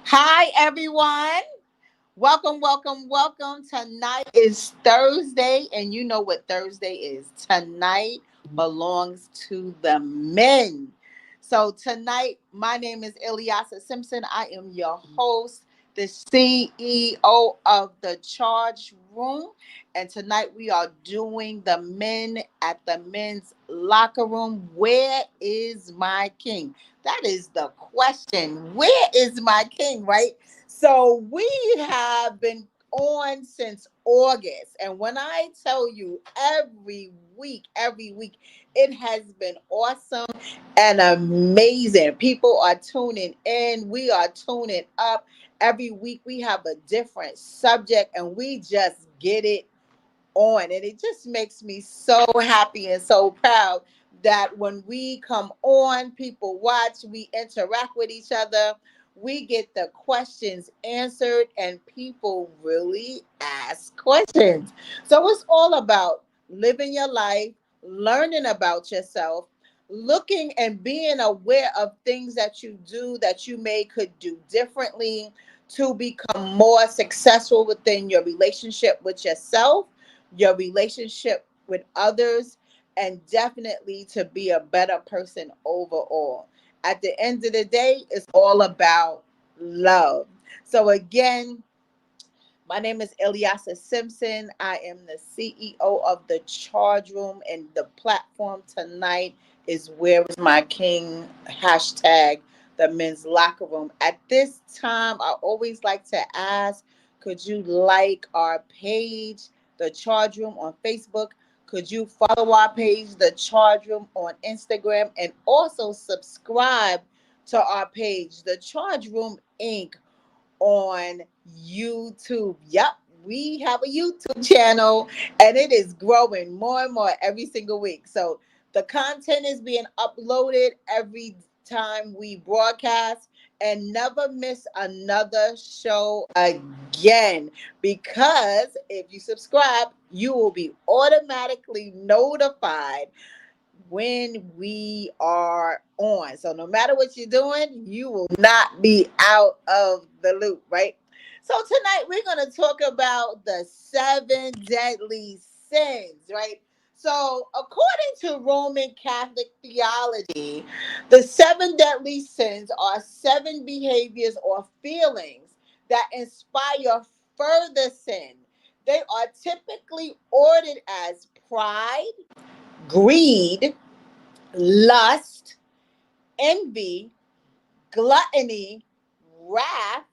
Hi, everyone. Welcome, welcome, welcome. Tonight is Thursday, and you know what Thursday is. Tonight belongs to the men. So, tonight, my name is Ilyasa Simpson. I am your host, the CEO of the Charge Room. And tonight, we are doing the men at the men's locker room. Where is my king? That is the question. Where is my king, right? So we have been on since August. And when I tell you every week, it has been awesome and amazing. People are tuning in. We are tuning up. Every week we have a different subject and we just get it on. And it just makes me so happy and so proud that when we come on, people watch, we interact with each other, we get the questions answered, and people really ask questions. So it's all about living your life, learning about yourself, looking and being aware of things that you do that you may could do differently to become more successful within your relationship with yourself, your relationship with others, and definitely to be a better person overall. At the end of the day, it's all about love. So, again, my name is Ilyasa Simpson. I am the CEO of the Charge Room, and the platform tonight is Where is My King? Hashtag the men's locker room. At this time, I always like to ask, could you like our page, the Charge Room on Facebook? Could you follow our page, the Charge Room on Instagram, and also subscribe to our page, the Charge Room Inc. on YouTube. Yep, we have a YouTube channel and it is growing more and more every single week. So the content is being uploaded every time we broadcast, and never miss another show again, because if you subscribe, you will be automatically notified when we are on. So no matter what you're doing, you will not be out of the loop, right? So tonight we're going to talk about the seven deadly sins, right? So according to Roman Catholic theology, the seven deadly sins are seven behaviors or feelings that inspire further sin. They are typically ordered as pride, greed, lust, envy, gluttony, wrath,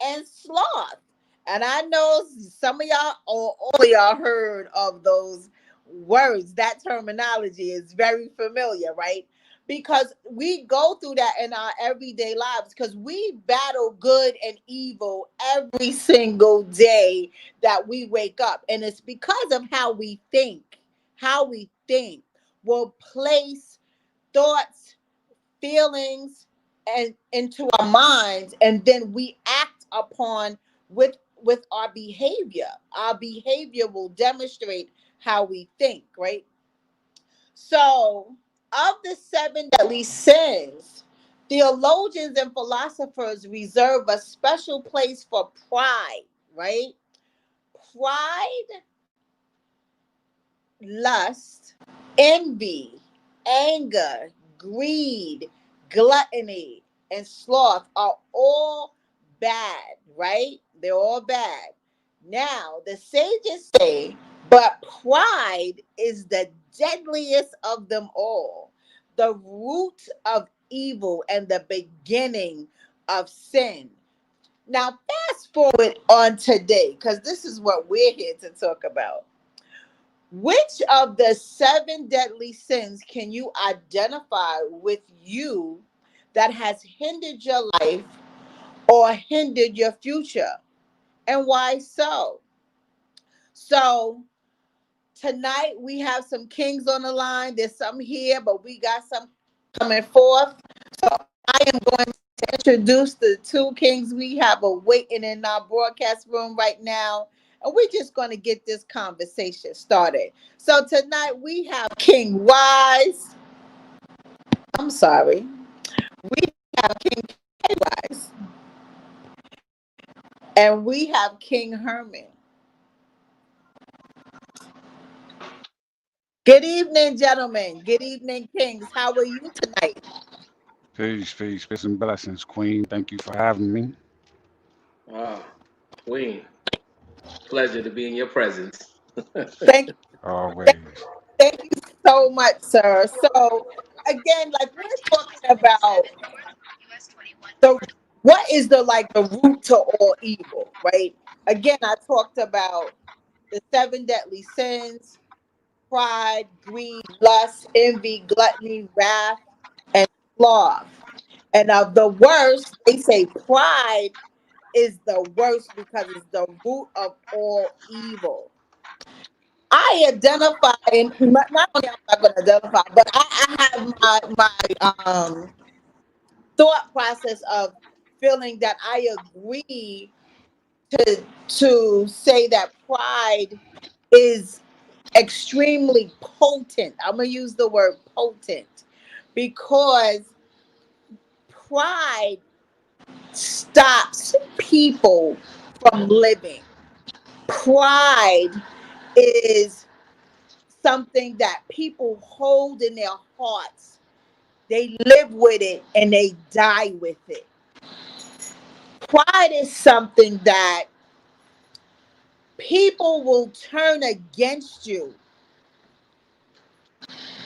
and sloth. And I know some of y'all or all of y'all heard of those words. That terminology is very familiar, right? Because we go through that in our everyday lives, because we battle good and evil every single day that we wake up. And it's because of how we think. How we think will place thoughts, feelings, and into our minds, and then we act upon with our behavior. Our behavior will demonstrate how we think, right? So, of the seven deadly sins, theologians and philosophers reserve a special place for pride, right? Pride, lust, envy, anger, greed, gluttony, and sloth are all bad, right? They're all bad. Now, the sages say, but pride is the deadliest of them all, the root of evil and the beginning of sin. Now, fast forward on today, because this is what we're here to talk about. Which of the seven deadly sins can you identify with you that has hindered your life or hindered your future? And why so? So, tonight we have some kings on the line. There's some here, but we got some coming forth. So, I am going to introduce the two kings we have waiting in our broadcast room right now. And we're just going to get this conversation started. So tonight we have King Wise. I'm sorry. We have King Wise. And we have King Herman. Good evening, gentlemen. Good evening, kings. How are you tonight? Peace, and blessings, Queen. Thank you for having me. Ah, Queen, pleasure to be in your presence. Thank thank, Always. thank you so much, sir. So again, like we're talking about the what is the like the root to all evil, right? Again, I talked about the seven deadly sins: pride, greed, lust, envy, gluttony, wrath, and sloth. And of the worst, they say pride is the worst because it's the root of all evil. I identify, and not only am I going to identify, but I have my thought process of feeling that I agree to say that pride is extremely potent. I'm gonna use the word potent because pride stops people from living. Pride is something that people hold in their hearts. They live with it and they die with it. Pride is something that people will turn against you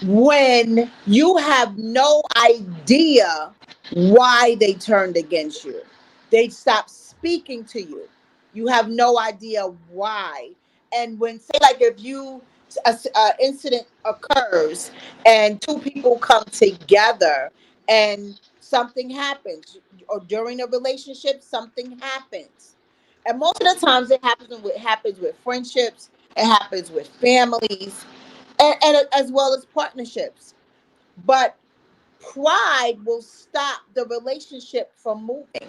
when you have no idea why they turned against you. They stop speaking to you. You have no idea why. And when, say, like if a incident occurs and two people come together and something happens, or during a relationship, something happens. And most of the times it happens with friendships, it happens with families, and as well as partnerships. But pride will stop the relationship from moving.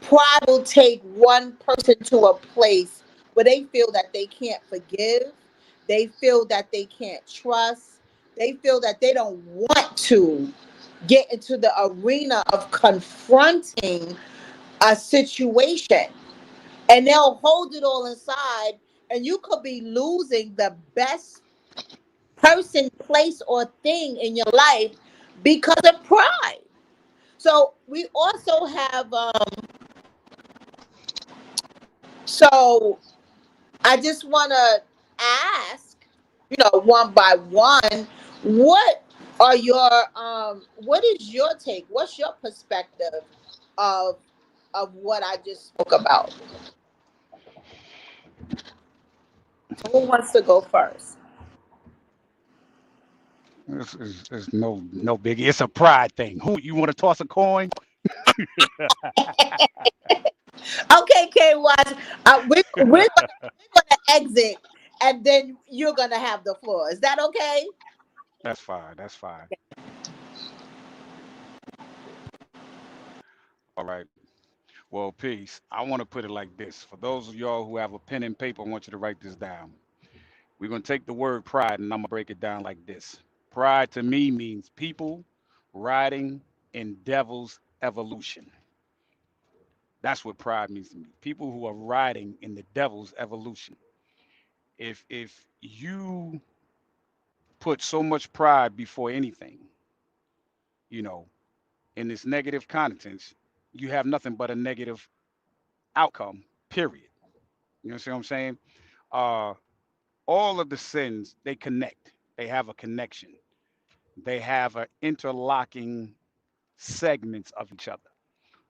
Pride will take one person to a place where they feel that they can't forgive, they feel that they can't trust, they feel that they don't want to get into the arena of confronting a situation. And they'll hold it all inside, and you could be losing the best person, place, or thing in your life because of pride. So we also have so I just want to ask, one by one, what what is your take? What's your perspective of what I just spoke about? So who wants to go first? It's no biggie. It's a pride thing. Who you want to toss a coin? Okay, K Watch. We're gonna exit, and then you're gonna have the floor. Is that okay? That's fine. That's fine. All right. Well, peace. I want to put it like this. For those of y'all who have a pen and paper, I want you to write this down. We're gonna take the word pride and I'm gonna break it down like this. Pride to me means people riding in devil's evolution. That's what pride means to me. People who are riding in the devil's evolution. If you put so much pride before anything, you know, in this negative contents, you have nothing but a negative outcome, period. You know what I'm saying? Uh, all of the sins, they connect. They have a connection. They have an interlocking segments of each other.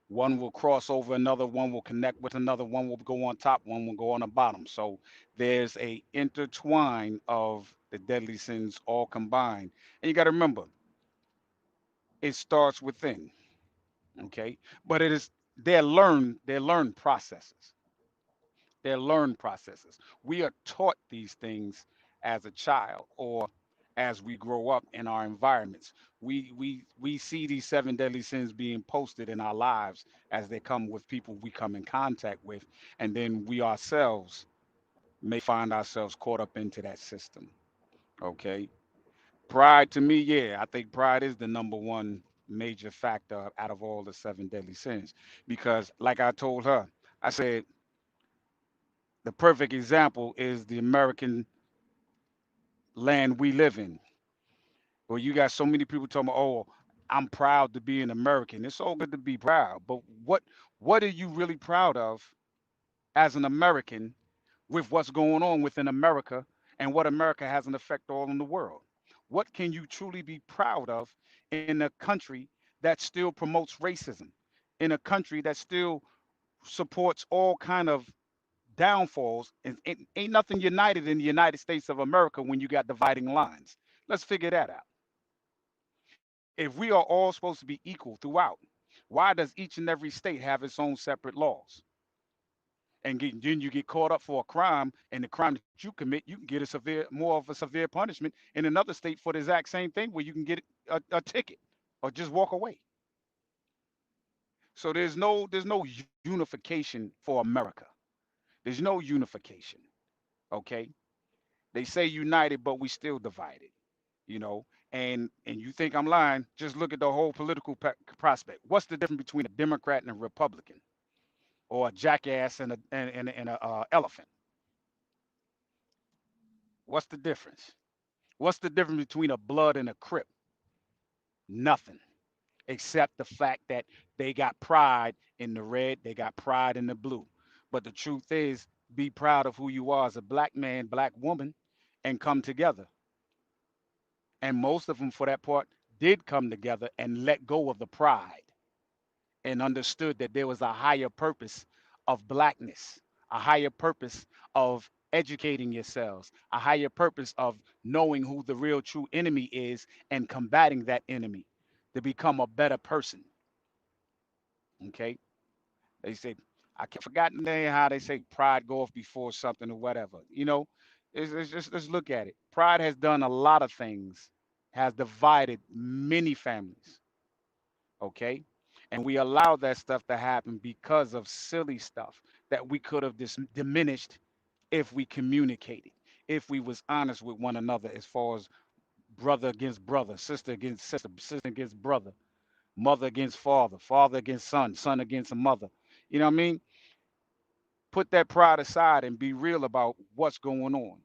One will cross over another, one will connect with another, one will go on top, one will go on the bottom. So there's a intertwine of the deadly sins all combined. And you got to remember, it starts within, okay? But it is they're learned processes. They're learned processes. We are taught these things as a child or as we grow up in our environments. We see these seven deadly sins being posted in our lives as they come with people we come in contact with, and then we ourselves may find ourselves caught up into that system. Okay. Pride to me, yeah, I think pride is the number one. major factor out of all the seven deadly sins. Because, like I told her, I said, the perfect example is the American land we live in, where you got so many people talking about, oh, I'm proud to be an American. It's all good to be proud, but what are you really proud of as an American with what's going on within America and what America has an effect all in the world? What can you truly be proud of in a country that still promotes racism, in a country that still supports all kind of downfalls, and ain't nothing united in the United States of America when you got dividing lines? Let's figure that out. If we are all supposed to be equal throughout, why does each and every state have its own separate laws? And then you get caught up for a crime, and the crime that you commit, you can get more of a severe punishment in another state for the exact same thing, where you can get a ticket or just walk away. So there's no unification for America. There's no unification. Okay, they say united, but we still divided. You know, and you think I'm lying? Just look at the whole political prospect. What's the difference between a Democrat and a Republican, or a jackass and a elephant? What's the difference? What's the difference between a blood and a crip? Nothing, except the fact that they got pride in the red, they got pride in the blue. But the truth is, be proud of who you are as a black man, black woman, and come together. And most of them, for that part, did come together and let go of the pride and understood that there was a higher purpose of blackness, a higher purpose of educating yourselves, a higher purpose of knowing who the real true enemy is and combating that enemy to become a better person. Okay? They say, I can't forgotten how they say pride goeth before something or whatever. It's just, let's look at it. Pride has done a lot of things, has divided many families. Okay, and we allow that stuff to happen because of silly stuff that we could have diminished if we communicated, if we was honest with one another, as far as brother against brother, sister against sister, sister against brother, mother against father, father against son, son against a mother. You know what I mean? Put that pride aside and be real about what's going on.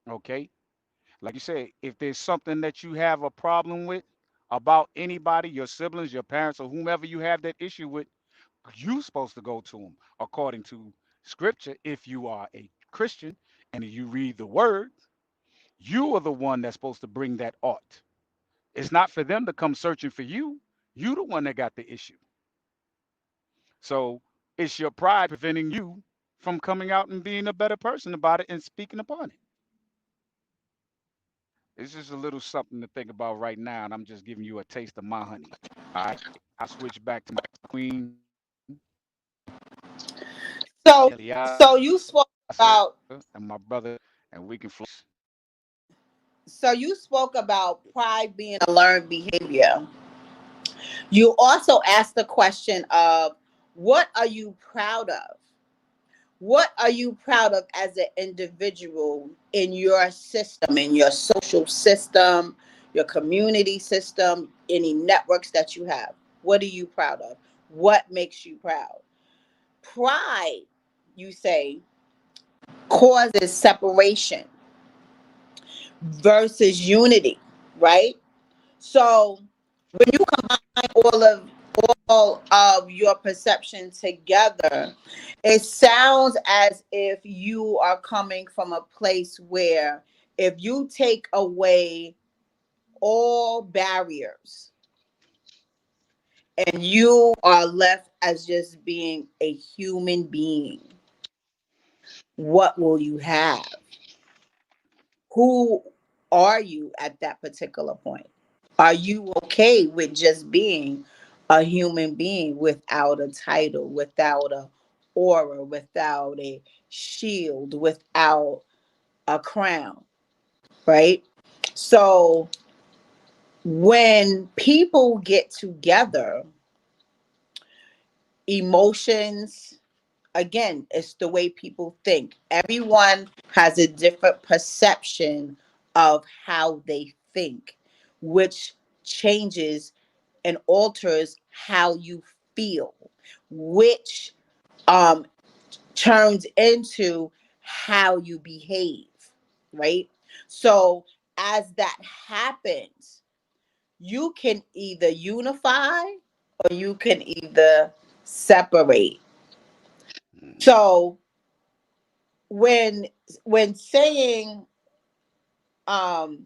Okay, like you said, if there's something that you have a problem with about anybody, your siblings, your parents, or whomever you have that issue with, you're supposed to go to them according to scripture. If you are a Christian and you read the word, you are the one that's supposed to bring that art. It's not for them to come searching for you. You the one that got the issue. So it's your pride preventing you from coming out and being a better person about it and speaking upon it. It's just a little something to think about right now, and I'm just giving you a taste of my honey. All right, I switch back to my queen, So, Eliasa, so you spoke and my about brother, and we can flow. so you spoke about pride being a learned behavior. You also asked the question of what are you proud of? What are you proud of as an individual in your system, in your social system, your community system, any networks that you have? What are you proud of? What makes you proud? Pride, you say, causes separation versus unity, right? So when you combine all of your perception together, it sounds as if you are coming from a place where if you take away all barriers and you are left as just being a human being, what will you have? Who are you at that particular point? Are you okay with just being a human being without a title, without a aura, without a shield, without a crown, right? So when people get together, emotions, again, it's the way people think. Everyone has a different perception of how they think, which changes and alters how you feel, which um turns into how you behave, right? So as that happens, you can either unify or you can either separate. Mm-hmm. So when saying um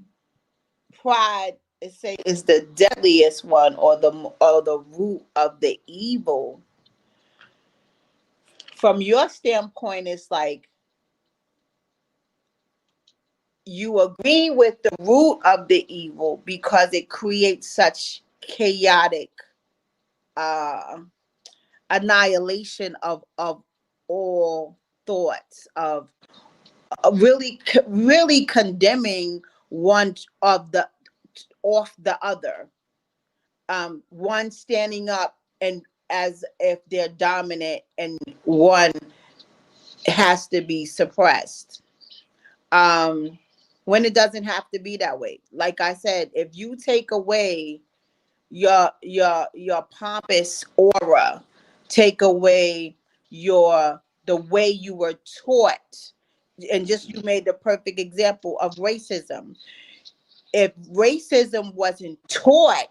pride is say is the deadliest one, or the root of the evil, from your standpoint, it's like you agree with the root of the evil because it creates such chaotic uh annihilation of all thoughts of really condemning one of the off the other, one standing up and as if they're dominant and one has to be suppressed, when it doesn't have to be that way. Like I said, if you take away your pompous aura, take away your the way you were taught, and just you made the perfect example of racism. If racism wasn't taught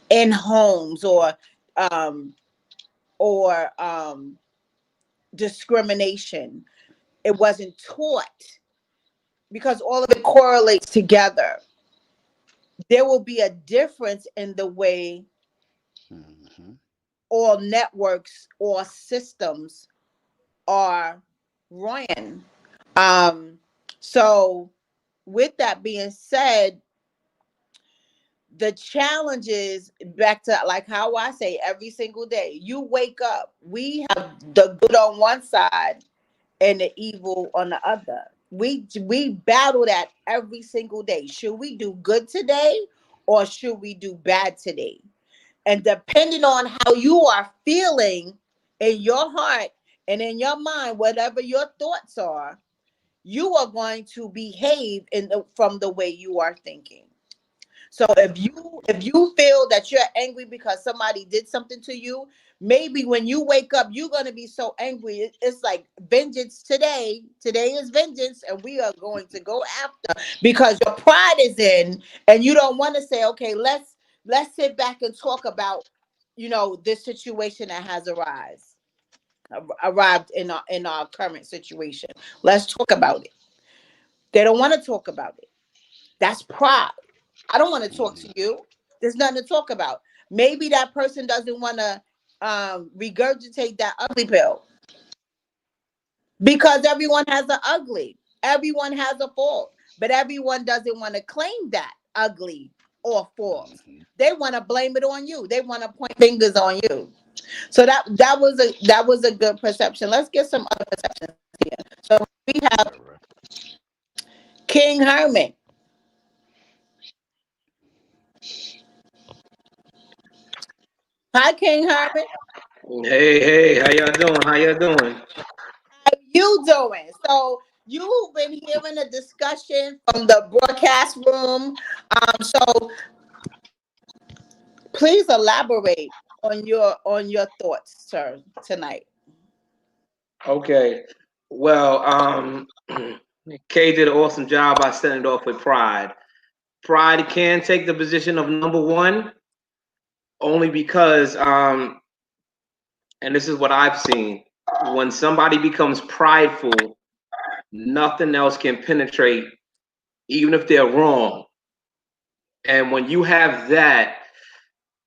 in homes, um or discrimination, it wasn't taught, because all of it correlates together, there will be a difference in the way Mm-hmm. all networks or systems are ran. Um, so, with that being said, the challenge is back to like how I say every single day, you wake up, we have the good on one side and the evil on the other. We battle that every single day. Should we do good today or should we do bad today? And depending on how you are feeling in your heart and in your mind, whatever your thoughts are, you are going to behave from the way you are thinking. So if you feel that you're angry because somebody did something to you, maybe when you wake up, you're gonna be so angry. It's like vengeance today. Today is vengeance, and we are going to go after, because your pride is in, and you don't want to say, okay, let's sit back and talk about, this situation that has arrived in our current situation. Let's talk about it. They don't want to talk about it. That's pride. I don't want to talk to you. There's nothing to talk about. Maybe that person doesn't want to regurgitate that ugly pill, because everyone has an ugly. Everyone has a fault, but everyone doesn't want to claim that ugly or fault. Mm-hmm. They want to blame it on you. They want to point fingers on you. So that was a good perception. Let's get some other perceptions here. So we have Right, right. King Herman. Hi, King Herman. Hey, hey, how y'all doing? How y'all doing? How you doing? So you've been hearing a discussion from the broadcast room. So please elaborate on your thoughts, sir, tonight. Okay. Well, Kay did an awesome job by setting it off with pride. Pride can take the position of number one only because, and this is what I've seen, when somebody becomes prideful, nothing else can penetrate, even if they're wrong. And when you have that,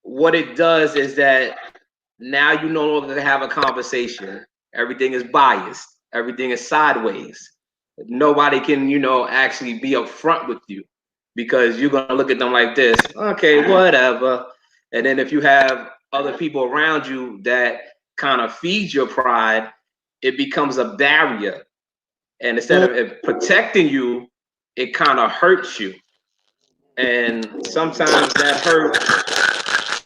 what it does is that now you no longer have a conversation. Everything is biased. Everything is sideways. Nobody can, actually be upfront with you because you're gonna look at them like this. Okay, whatever. And then if you have other people around you that kind of feed your pride, it becomes a barrier. And instead of it protecting you, it kind of hurts you. And sometimes that hurt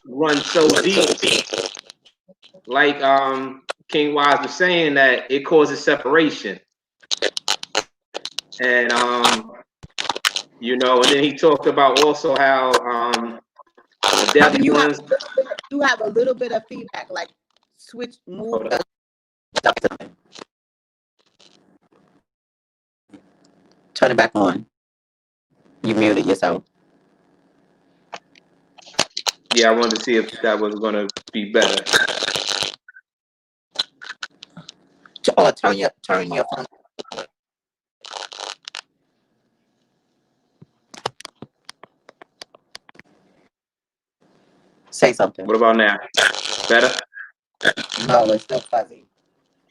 runs so deep, like King Wise was saying, that it causes separation. And and then he talked about also how deaf ones. You have a little bit of feedback, like move. Turn it back on. You muted yourself. Yeah, I wanted to see if that was going to be better. Turn your phone. Say something. What about now? Better? No, it's still fuzzy.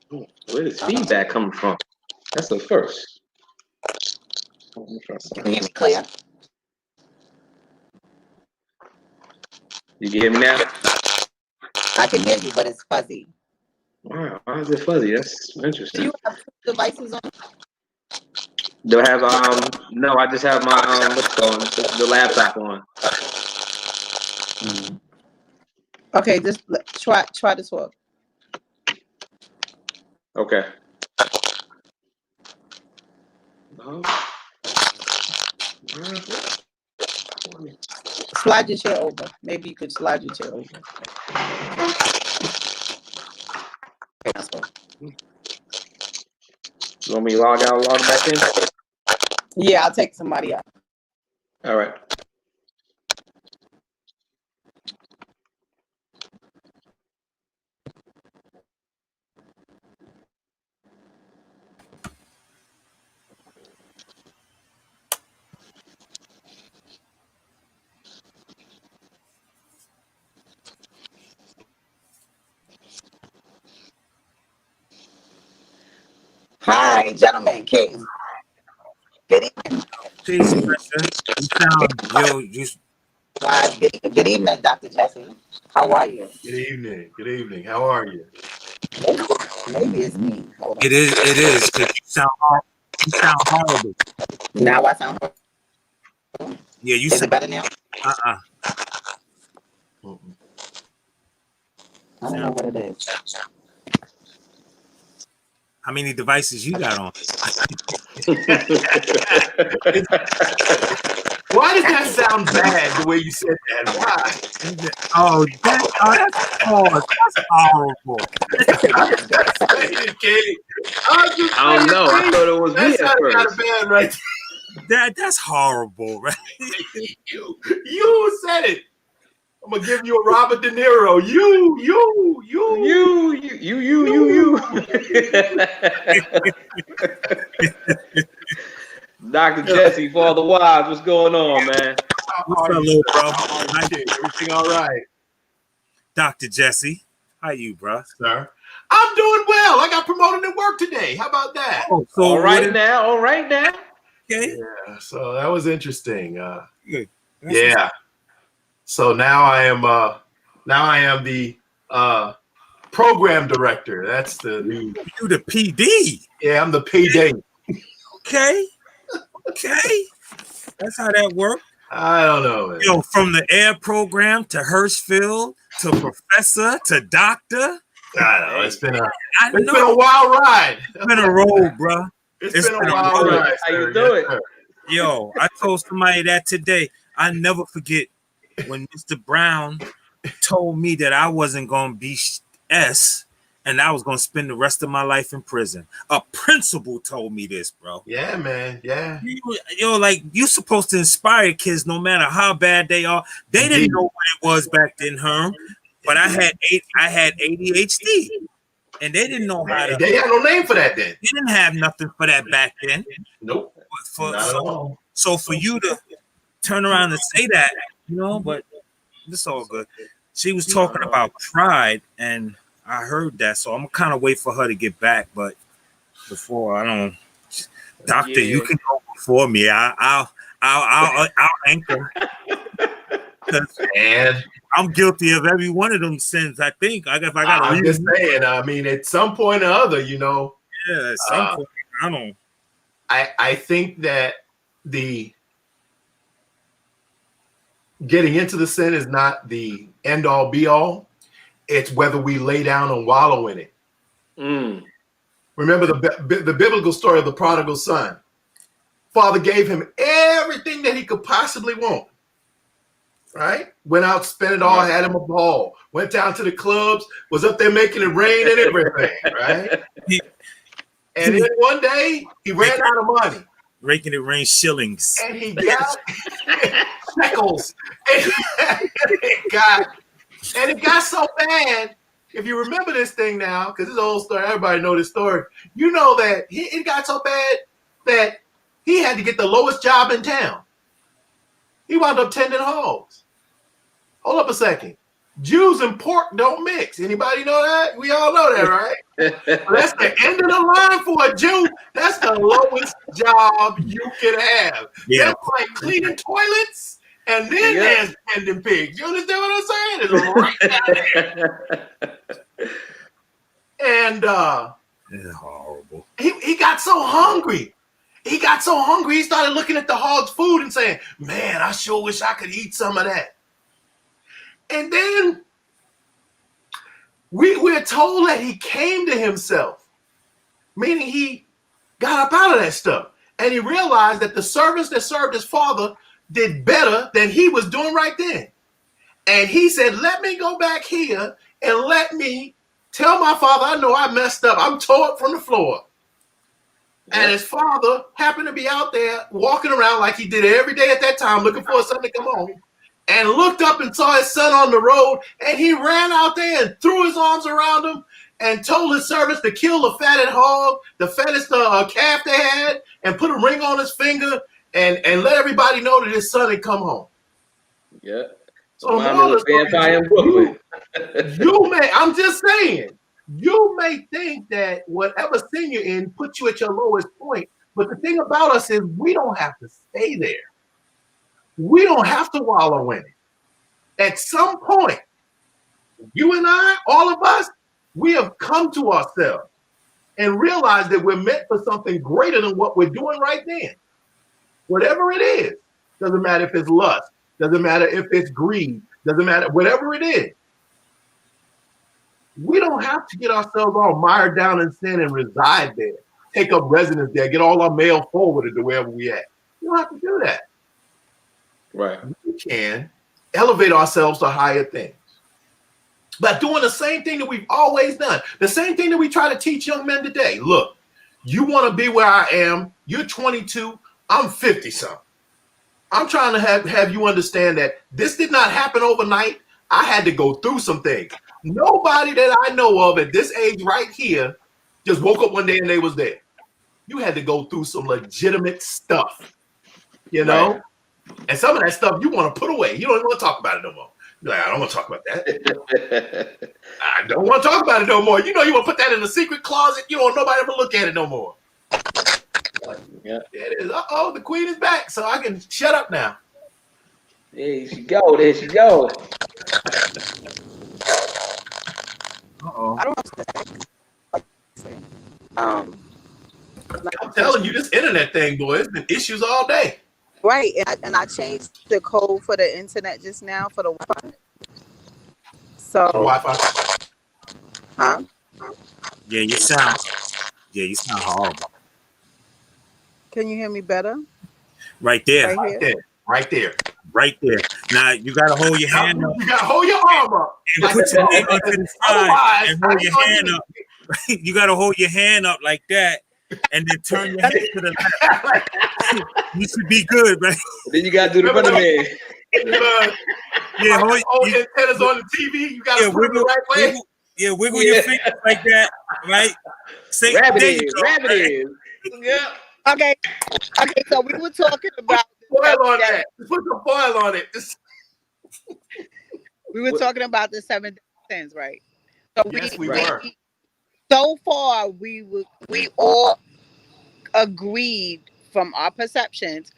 Where is feedback coming from? That's the first. Can you hear me clear? You can hear me now? I can hear you, but it's fuzzy. Wow, why is it fuzzy? That's Do interesting. you have two devices on? Do I have no, I just have my what's it called? The laptop on. Okay, just try to talk. Okay. Slide your chair over. Maybe you could slide your chair over. Okay, that's what. You want me to log out, log back in? Yeah, I'll take somebody out. All right. Hi, gentlemen, kings. Good evening. Peace, Mister. You sound Good evening, Dr. Jesse. How are you? Good evening. Good evening. How are you? Maybe it's me. Hold on. It is, because you sound horrible. Now I sound. Yeah, you Is sound it better now? uh-uh. I don't know what it is. How many devices you got on? Why does that sound bad the way you said that? Why? That's hard. That's horrible. I don't know. I thought it was me at Kind of first. bad, right? That's horrible, right? You said it. I'm gonna give you a Robert De Niro. You. Dr. Jesse, Father Wise, what's going on, man? What's up, little bro? Everything all right? Dr. Jesse, how you, bro? Sir, I'm doing well. I got promoted at work today. How about that? Oh, so all right now. Okay. Yeah, so that was interesting. Good. Yeah. So now I am the program director. That's the new. You the PD. Yeah, I'm the PD. Okay. That's how that works. I don't know, man. Yo, from the air program to Hirschfield to professor to doctor. I know it's been a wild ride. It's been a road, bro. It's been a wild ride. How you do it? Yo, I told somebody that today. I never forget when Mr. Brown told me that I wasn't gonna be S and I was gonna spend the rest of my life in prison. A principal told me this, bro. Yeah, man. Yeah. Yo, like you supposed to inspire kids no matter how bad they are. They didn't know what it was back then, Herm. But I had ADHD. And they didn't know how to. They had no name for that then. They didn't have nothing for that back then. Nope. So for you to turn around and say that, but it's all good. She was talking about pride, and I heard that, so I'm kind of wait for her to get back. But before Doctor, you can go before me. I'll anchor. And I'm guilty of every one of them sins. I think I'm just saying. I mean, at some point or other, Yeah, at some point, I don't. I think that the getting into the sin is not the end all be all. It's whether we lay down and wallow in it. Remember the biblical story of the prodigal son. Father gave him everything that he could possibly want. right? Went out, spent it all, had him a ball. Went down to the clubs, was up there making it rain and everything, right? And then one day he ran out of money. Making it rain shillings. And he got shekels. And it got so bad. If you remember this thing now, because it's an old story, everybody know this story. You know that it got so bad that he had to get the lowest job in town. He wound up tending hogs. Hold up a second. Jews and pork don't mix. Anybody know that? We all know that, right? That's the end of the line for a Jew. That's the lowest job you can have. Yeah. That's like cleaning toilets, and then there's tending pigs. You understand what I'm saying? It's right down there. And it's horrible. He got so hungry. He got so hungry, he started looking at the hog's food and saying, man, I sure wish I could eat some of that. And then we're told that he came to himself, meaning he got up out of that stuff. And he realized that the servants that served his father did better than he was doing right then. And he said, let me go back here and let me tell my father, I know I messed up. I'm tore up from the floor. And his father happened to be out there walking around like he did every day at that time, looking for his son to come home, and looked up and saw his son on the road. And he ran out there and threw his arms around him and told his servants to kill the fatted hog, the fattest calf they had, and put a ring on his finger and let everybody know that his son had come home. Yeah. So vampire in Brooklyn. I'm just saying. You may think that whatever sin you're in puts you at your lowest point, but the thing about us is we don't have to stay there. We don't have to wallow in it. At some point, you and I, all of us, we have come to ourselves and realized that we're meant for something greater than what we're doing right then. Whatever it is, doesn't matter if it's lust, doesn't matter if it's greed, doesn't matter, whatever it is. We don't have to get ourselves all mired down in sin and reside there, take up residence there, get all our mail forwarded to wherever we at. You don't have to do that. Right. We can elevate ourselves to higher things. But doing the same thing that we've always done, the same thing that we try to teach young men today. Look, you want to be where I am. You're 22. I'm 50-something. I'm trying to have you understand that this did not happen overnight. I had to go through some things. Nobody that I know of at this age right here just woke up one day and they was there. You had to go through some legitimate stuff, you know? Right. And some of that stuff you want to put away. You don't even want to talk about it no more. You're like, I don't want to talk about that. I don't want to talk about it no more. You know you want to put that in a secret closet. You don't want nobody ever look at it no more. Yeah. There it is. Uh-oh, the queen is back, so I can shut up now. There she go. There she go. Uh-oh. I don't I'm telling you, this internet thing, boy, it's been issues all day. Right, and I changed the code for the internet just now for the Wi-Fi. So Wi-Fi. Huh? Yeah, you sound horrible. Can you hear me better? Right there. Right there. Now you gotta hold your hand up. You gotta hold your arm up. And put your hand to the side and hold your hand up. You gotta hold your hand up like that, and then turn your head to the left. You should be good, right? Then you gotta do the running man. Yeah, hold your antennas on the TV. You gotta put it the right way. Wiggle your fingers like that, right? Say, rabbit is. Yeah. Okay. So we were talking about foil on that. Just put the foil on it. We were talking about the 7 sins, right? So yes, we were. So far, we all agreed from our perceptions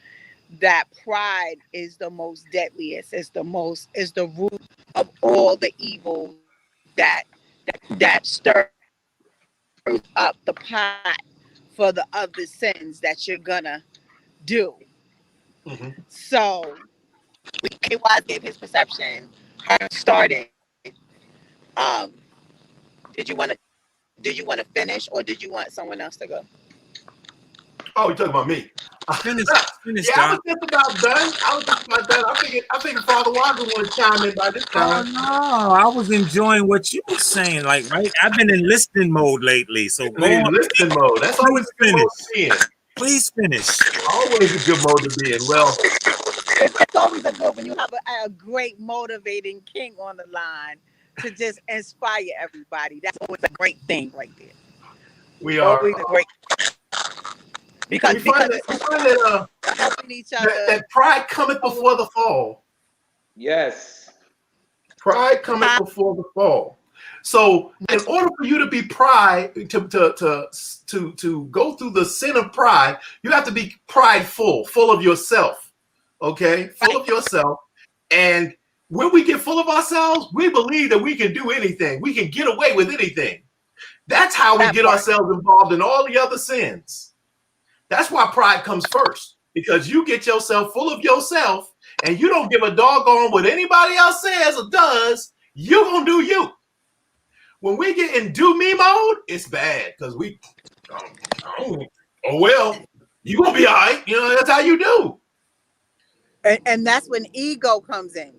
that pride is the most deadliest, is the root of all the evil that stirs up the pot for the other sins that you're gonna do. Mm-hmm. So K-Wise gave his perception. Her started. Did you want to finish, or did you want someone else to go? Oh, you're talking about me. Finish, Yeah, I Doc. was just about done. I figured Father Walker would chime in by this Oh time. no, I was enjoying what you were saying. Like, right, I've been in listening mode lately. So go In on. listening mode. That's always Please a good mode finish. to be in. Please finish. Always a good mode to be in. Well, It's always a good when you have a great motivating king on the line to just inspire everybody. That's always a great thing right there. we are. Always a great because We find that helping each other. that pride cometh before the fall. Yes. Pride cometh before the fall. So, in order for you to be pride, to go through the sin of pride, you have to be prideful, full of yourself. Okay, full of yourself. And when we get full of ourselves, we believe that we can do anything. We can get away with anything. That's how we get ourselves involved in all the other sins. That's why pride comes first, because you get yourself full of yourself and you don't give a doggone what anybody else says or does. You're going to do you. When we get in do me mode, it's bad because oh well, you're going to be all right. You know, that's how you do. And that's when ego comes in.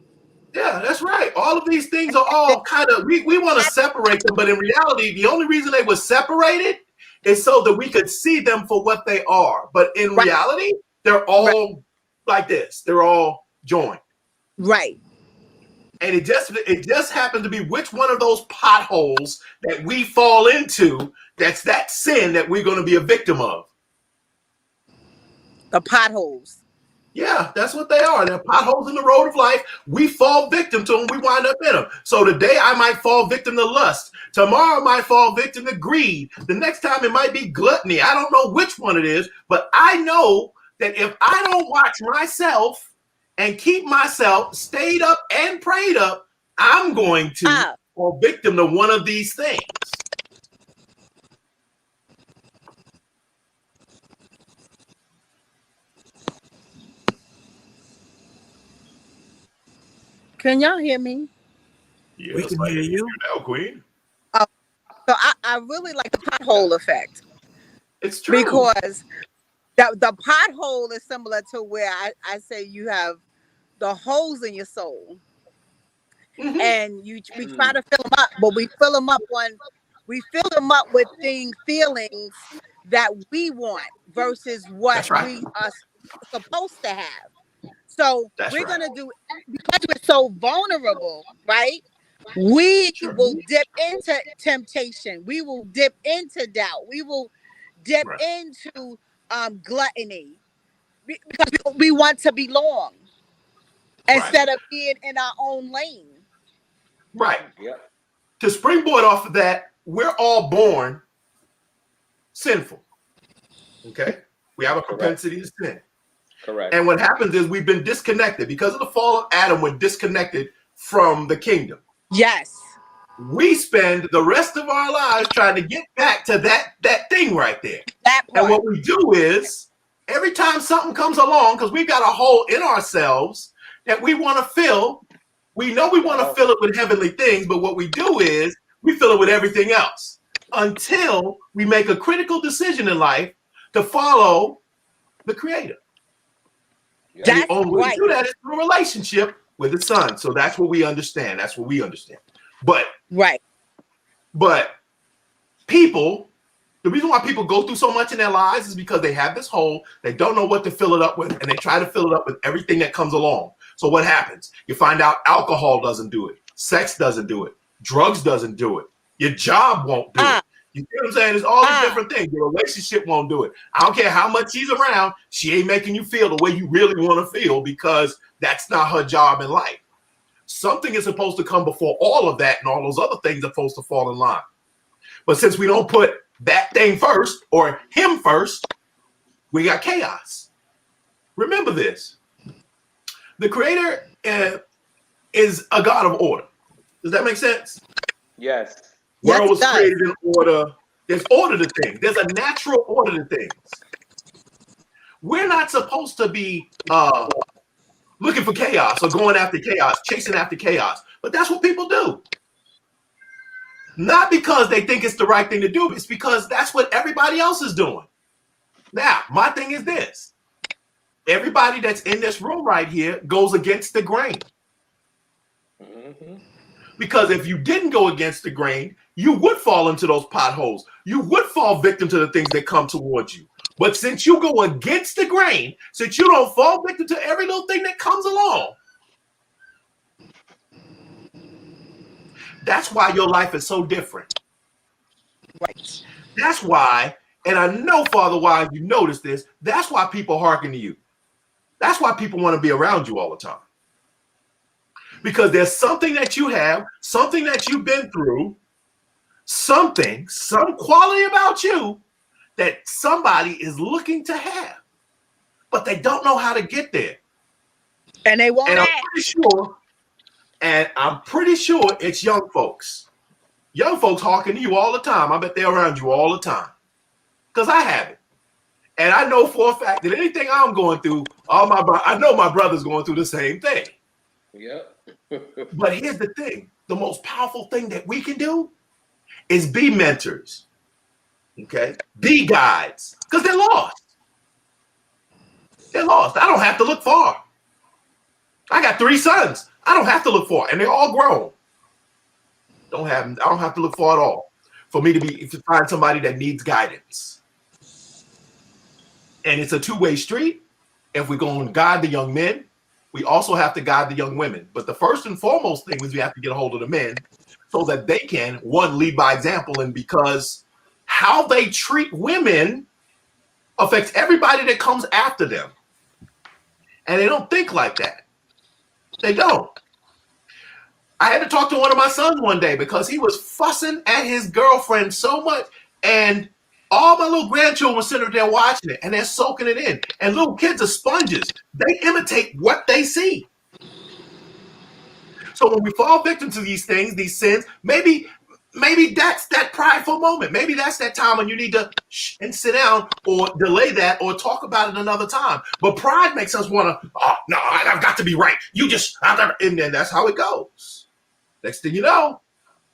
Yeah, that's right. All of these things are all kind of, we want to separate them, but in reality, the only reason they were separated is so that we could see them for what they are. But in reality, they're all like this. They're all joined. Right. And it just happened to be which one of those potholes that we fall into that's that sin that we're going to be a victim of. The potholes. Yeah, that's what they are. They're potholes in the road of life. We fall victim to them. We wind up in them. So today I might fall victim to lust. Tomorrow I might fall victim to greed. The next time it might be gluttony. I don't know which one it is, but I know that if I don't watch myself and keep myself stayed up and prayed up, I'm going to fall victim to one of these things. Can y'all hear me? Yes, We can hear you now, Queen. So I really like the pothole effect. It's true. Because the pothole is similar to where I say you have the holes in your soul. Mm-hmm. And we try to fill them up, but we fill them up with feelings that we want versus what we are supposed to have. So we're going to do, because we're so vulnerable, right? We will dip into temptation. We will dip into doubt. We will dip into gluttony because we want to belong instead of being in our own lane. Right. Yep. To springboard off of that, we're all born sinful. Okay? We have a propensity to sin. Correct. And what happens is we've been disconnected. Because of the fall of Adam, we're disconnected from the kingdom. Yes. We spend the rest of our lives trying to get back to that thing right there. That part. And what we do is, every time something comes along, because we've got a hole in ourselves that we want to fill, we know we want to fill it with heavenly things, but what we do is we fill it with everything else until we make a critical decision in life to follow the Creator. And the only way to do that is through a relationship with the Son. So that's what we understand. That's what we understand. But people, the reason why people go through so much in their lives is because they have this hole. They don't know what to fill it up with, and they try to fill it up with everything that comes along. So what happens? You find out alcohol doesn't do it. Sex doesn't do it. Drugs doesn't do it. Your job won't do it. You see what I'm saying? There's all these different things. Your relationship won't do it. I don't care how much she's around. She ain't making you feel the way you really want to feel because that's not her job in life. Something is supposed to come before all of that, and all those other things are supposed to fall in line. But since we don't put that thing first or him first, we got chaos. Remember this. The Creator is a God of order. Does that make sense? Yes. World was created in order. There's order to things. There's a natural order to things. We're not supposed to be looking for chaos or going after chaos, chasing after chaos. But that's what people do. Not because they think it's the right thing to do. It's because that's what everybody else is doing. Now, my thing is this. everybody that's in this room right here goes against the grain. Mm-hmm. Because if you didn't go against the grain, you would fall into those potholes. You would fall victim to the things that come towards you. But since you go against the grain, since you don't fall victim to every little thing that comes along, that's why your life is so different. Right. That's why, and I know, Father Wise, you notice this, that's why people hearken to you. That's why people want to be around you all the time. Because there's something that you have, something that you've been through, some quality about you that somebody is looking to have, but they don't know how to get there. And they won't And ask. I'm pretty sure it's young folks. Young folks talking to you all the time. I bet they're around you all the time. Because I have it. And I know for a fact that anything I'm going through, I know my brother's going through the same thing. Yep. But here's the thing. The most powerful thing that we can do is be mentors. Okay? Be guides. Because they're lost. They're lost. I don't have to look far. I got 3 sons. I don't have to look far. And they're all grown. I don't have to look far at all for me to find somebody that needs guidance. And it's a two-way street. If we're going to guide the young men, we also have to guide the young women. But the first and foremost thing is we have to get a hold of the men so that they can, one, lead by example, and because how they treat women affects everybody that comes after them. And they don't think like that. They don't. I had to talk to one of my sons one day because he was fussing at his girlfriend so much. And all my little grandchildren were sitting there watching it and they're soaking it in. And little kids are sponges. They imitate what they see. So when we fall victim to these things, these sins, maybe that's that prideful moment. Maybe that's that time when you need to shh and sit down or delay that or talk about it another time. But pride makes us want to, oh, no, I've got to be right. And then that's how it goes. Next thing you know,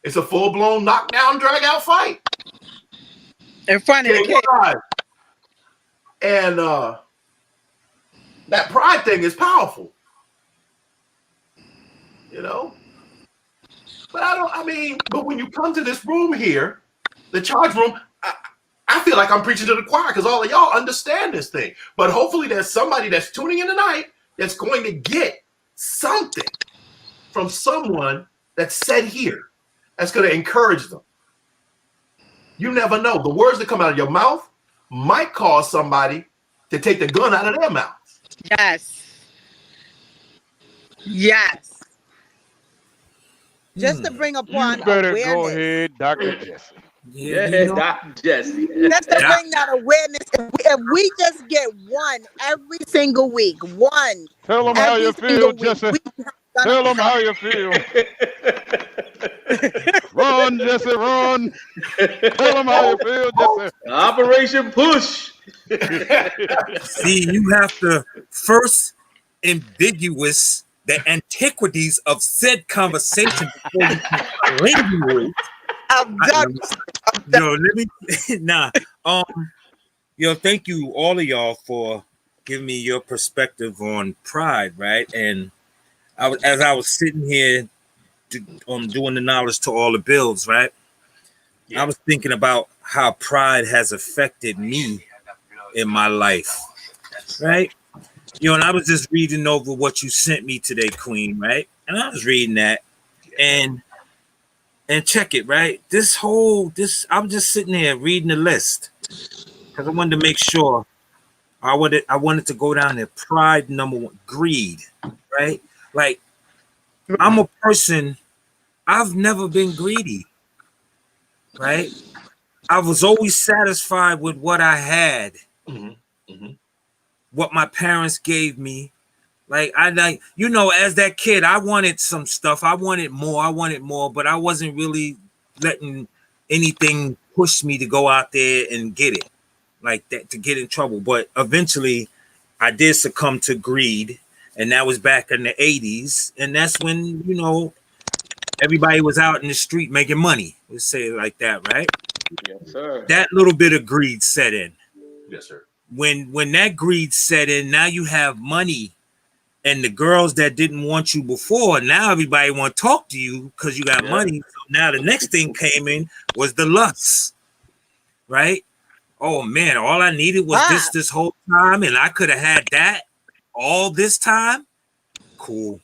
it's a full-blown knockdown, drag-out fight. In front of the kid. And that pride thing is powerful. You know? But when you come to this room here, the charge room, I feel like I'm preaching to the choir because all of y'all understand this thing. But hopefully there's somebody that's tuning in tonight that's going to get something from someone that's said here that's going to encourage them. You never know. The words that come out of your mouth might cause somebody to take the gun out of their mouth. Yes. Yes. Just to bring upon you better awareness. go ahead, Dr. Jesse. Yeah, Dr. Jesse. Just to bring that awareness. If we just get one every single week, one. Tell them how you feel, Jesse. Tell them how you feel. Run, Jesse, run. Tell them how you feel, Jesse. Operation Push. See, you have to first ambiguous the antiquities of said conversation before you can elaborate. Yo, let me thank you all of y'all for giving me your perspective on pride, right? And as I was sitting here doing the knowledge to all the bills, right? Yeah. I was thinking about how pride has affected me in my life, right? And I was just reading over what you sent me today, Queen, right? And I was reading that and check it, right? I'm just sitting there reading the list because I wanted to make sure I wanted to go down there. Pride, number 1, greed, right? Like, I'm a person, I've never been greedy, right? I was always satisfied with what I had, what my parents gave me. Like, as that kid, I wanted some stuff. I wanted more, but I wasn't really letting anything push me to go out there and get it like that, to get in trouble. But eventually I did succumb to greed. And that was back in the 80s. And that's when, everybody was out in the street making money. Let's say it like that, right? Yes, sir. That little bit of greed set in. Yes, sir. when that greed set in, now you have money, and the girls that didn't want you before, now everybody want to talk to you because you got money. So now the next thing came in was the lust, right? Oh man, all I needed was this whole time, and I could have had that all this time. Cool,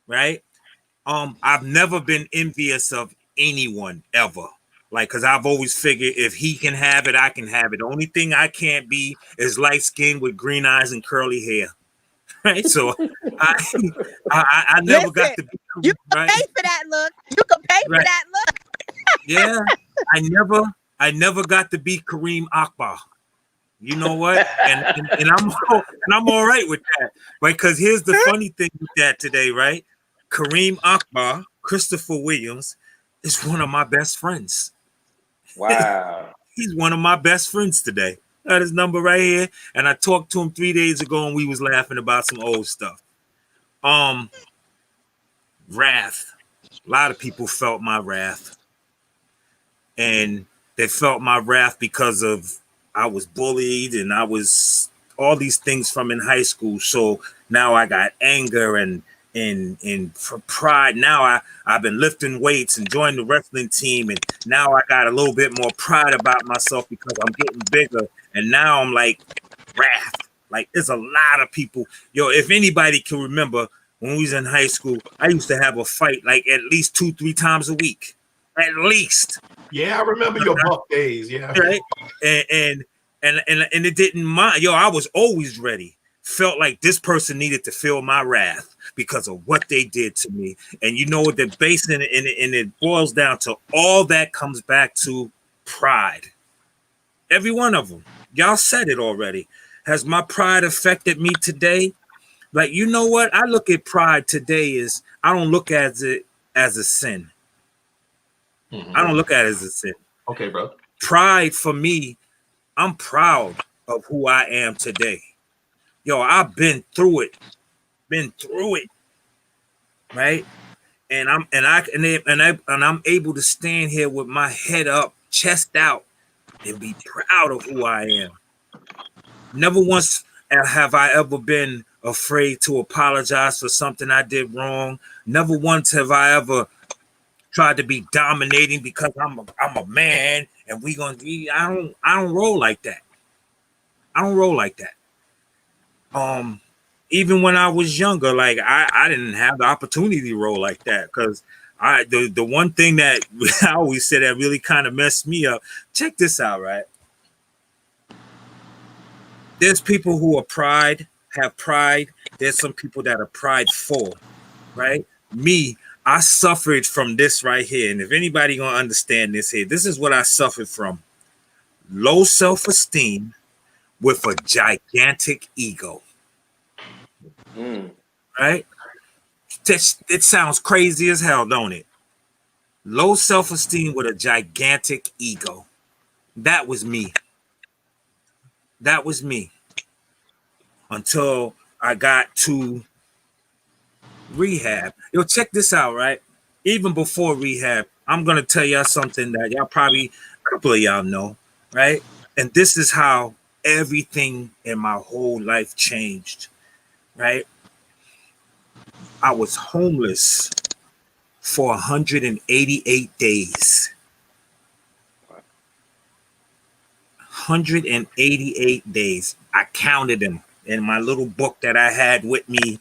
right? I've never been envious of anyone ever. Like, cause I've always figured if he can have it, I can have it. The only thing I can't be is light skinned with green eyes and curly hair. Right. So I never got to be you can right? pay for that look. You can pay for that look. Yeah. I never got to be Kareem Akbar. You know what? And I'm all right with that. Right. Cause here's the funny thing with that today, right? Kareem Akbar, Christopher Williams, is one of my best friends. Wow. He's one of my best friends today. Got his number right here. And I talked to him 3 days ago and we was laughing about some old stuff. Wrath. A lot of people felt my wrath. And they felt my wrath because of I was bullied and I was all these things from in high school. So now I got anger and for pride. Now I've been lifting weights and joined the wrestling team, and now I got a little bit more pride about myself because I'm getting bigger. And now I'm like wrath. Like there's a lot of people. Yo, if anybody can remember when we was in high school, I used to have a fight like at least 2-3 times a week. At least. Yeah, I remember your buck days. Yeah. Right. And it didn't mind. Yo, I was always ready. Felt like this person needed to feel my wrath because of what they did to me. And you know what the base in it, and it boils down to all that comes back to pride. Every one of them. Y'all said it already. Has my pride affected me today? Like, you know what? I look at pride today as I don't look at it as a sin. Mm-hmm. I don't look at it as a sin. Okay, bro. Pride for me, I'm proud of who I am today. Yo, I've been through it, right? And I'm able to stand here with my head up, chest out, and be proud of who I am. Never once have I ever been afraid to apologize for something I did wrong. Never once have I ever tried to be dominating because I'm a man and we gonna be. I don't roll like that. I don't roll like that. Even when I was younger, like I didn't have the opportunity to roll like that because the one thing that I always said that really kind of messed me up. Check this out, right? There's people who are have pride. There's some people that are prideful, right? Me, I suffered from this right here. And if anybody gonna understand this here, this is what I suffered from. Low self-esteem with a gigantic ego. Right? It sounds crazy as hell, don't it? Low self-esteem with a gigantic ego. That was me. That was me. Until I got to rehab. Yo, check this out, right? Even before rehab, I'm going to tell y'all something that y'all probably, a couple of y'all know, right? And this is how everything in my whole life changed, right? I was homeless for 188 days. 188 days. I counted them in my little book that I had with me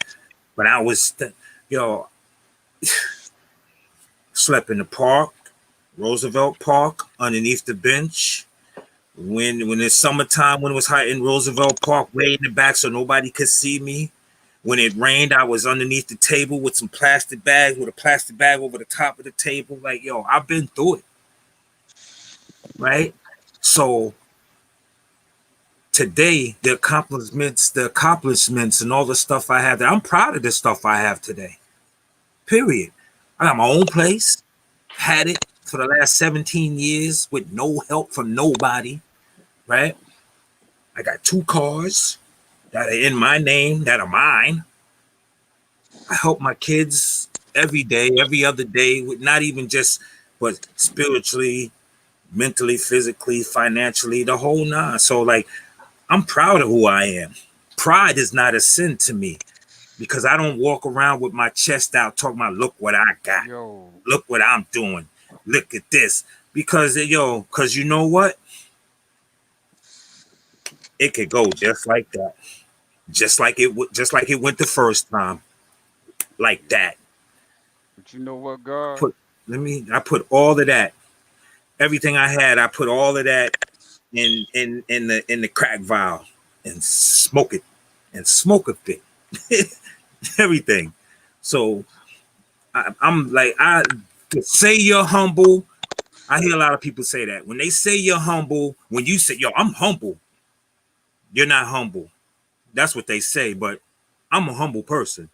when I was, slept in the park, Roosevelt Park, underneath the bench. When it's summertime, when it was hot in Roosevelt Park, way in the back so nobody could see me. When it rained, I was underneath the table with some plastic bags, with a plastic bag over the top of the table. Like, yo, I've been through it. Right? So today, the accomplishments and all the stuff I have, I'm proud of the stuff I have today. Period. I got my own place, had it for the last 17 years with no help from nobody, right? I got 2 cars that are in my name, that are mine. I help my kids every day, every other day, with not even just, but spiritually, mentally, physically, financially, the whole nine. So like, I'm proud of who I am. Pride is not a sin to me because I don't walk around with my chest out talking about, look what I got. Yo, Look what I'm doing. Look at this. Because you know what? It could go just like that. Just like it went the first time. Like that. but you know what, God? I put all of that. Everything I had, I put all of that in the crack vial and smoke it. And smoke a bit. Everything. So I'm like, to say you're humble. I hear a lot of people say that. When they say you're humble, when you say, yo, I'm humble, you're not humble. That's what they say, but I'm a humble person.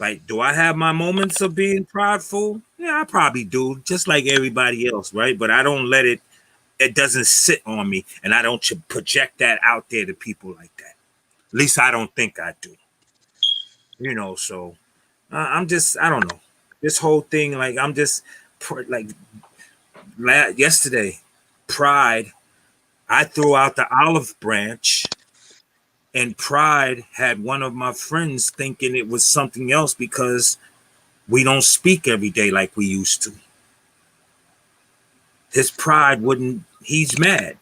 Like, do I have my moments of being prideful? Yeah, I probably do, just like everybody else, right? But I don't let it doesn't sit on me, and I don't project that out there to people like that. At least I don't think I do. So I'm just, I don't know. This whole thing, like, I'm just, like, yesterday, pride, I threw out the olive branch, and pride had one of my friends thinking it was something else because we don't speak every day like we used to. His pride he's mad,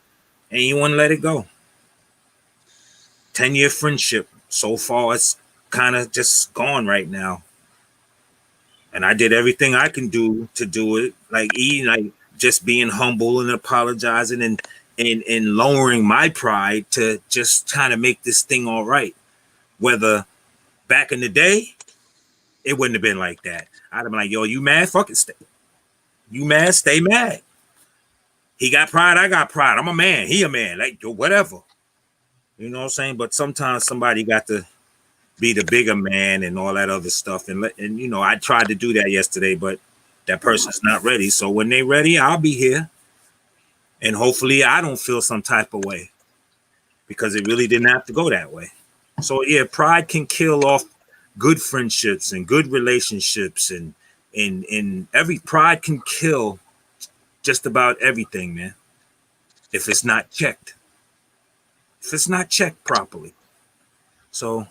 and he wouldn't let it go. 10-year friendship. So far, it's kind of just gone right now. And I did everything I can do to do it, like just being humble and apologizing and lowering my pride to just kind of make this thing all right. Whether back in the day, it wouldn't have been like that. I'd have been like, yo, you mad? Fuck it. You mad? Stay mad. He got pride. I got pride. I'm a man. He a man. Like, whatever. You know what I'm saying? But sometimes somebody got to be the bigger man and all that other stuff. And I tried to do that yesterday, but that person's not ready. So when they ready, I'll be here. And hopefully I don't feel some type of way because it really didn't have to go that way. So yeah, pride can kill off good friendships and good relationships and every pride can kill just about everything, man. If it's not checked. If it's not checked properly. So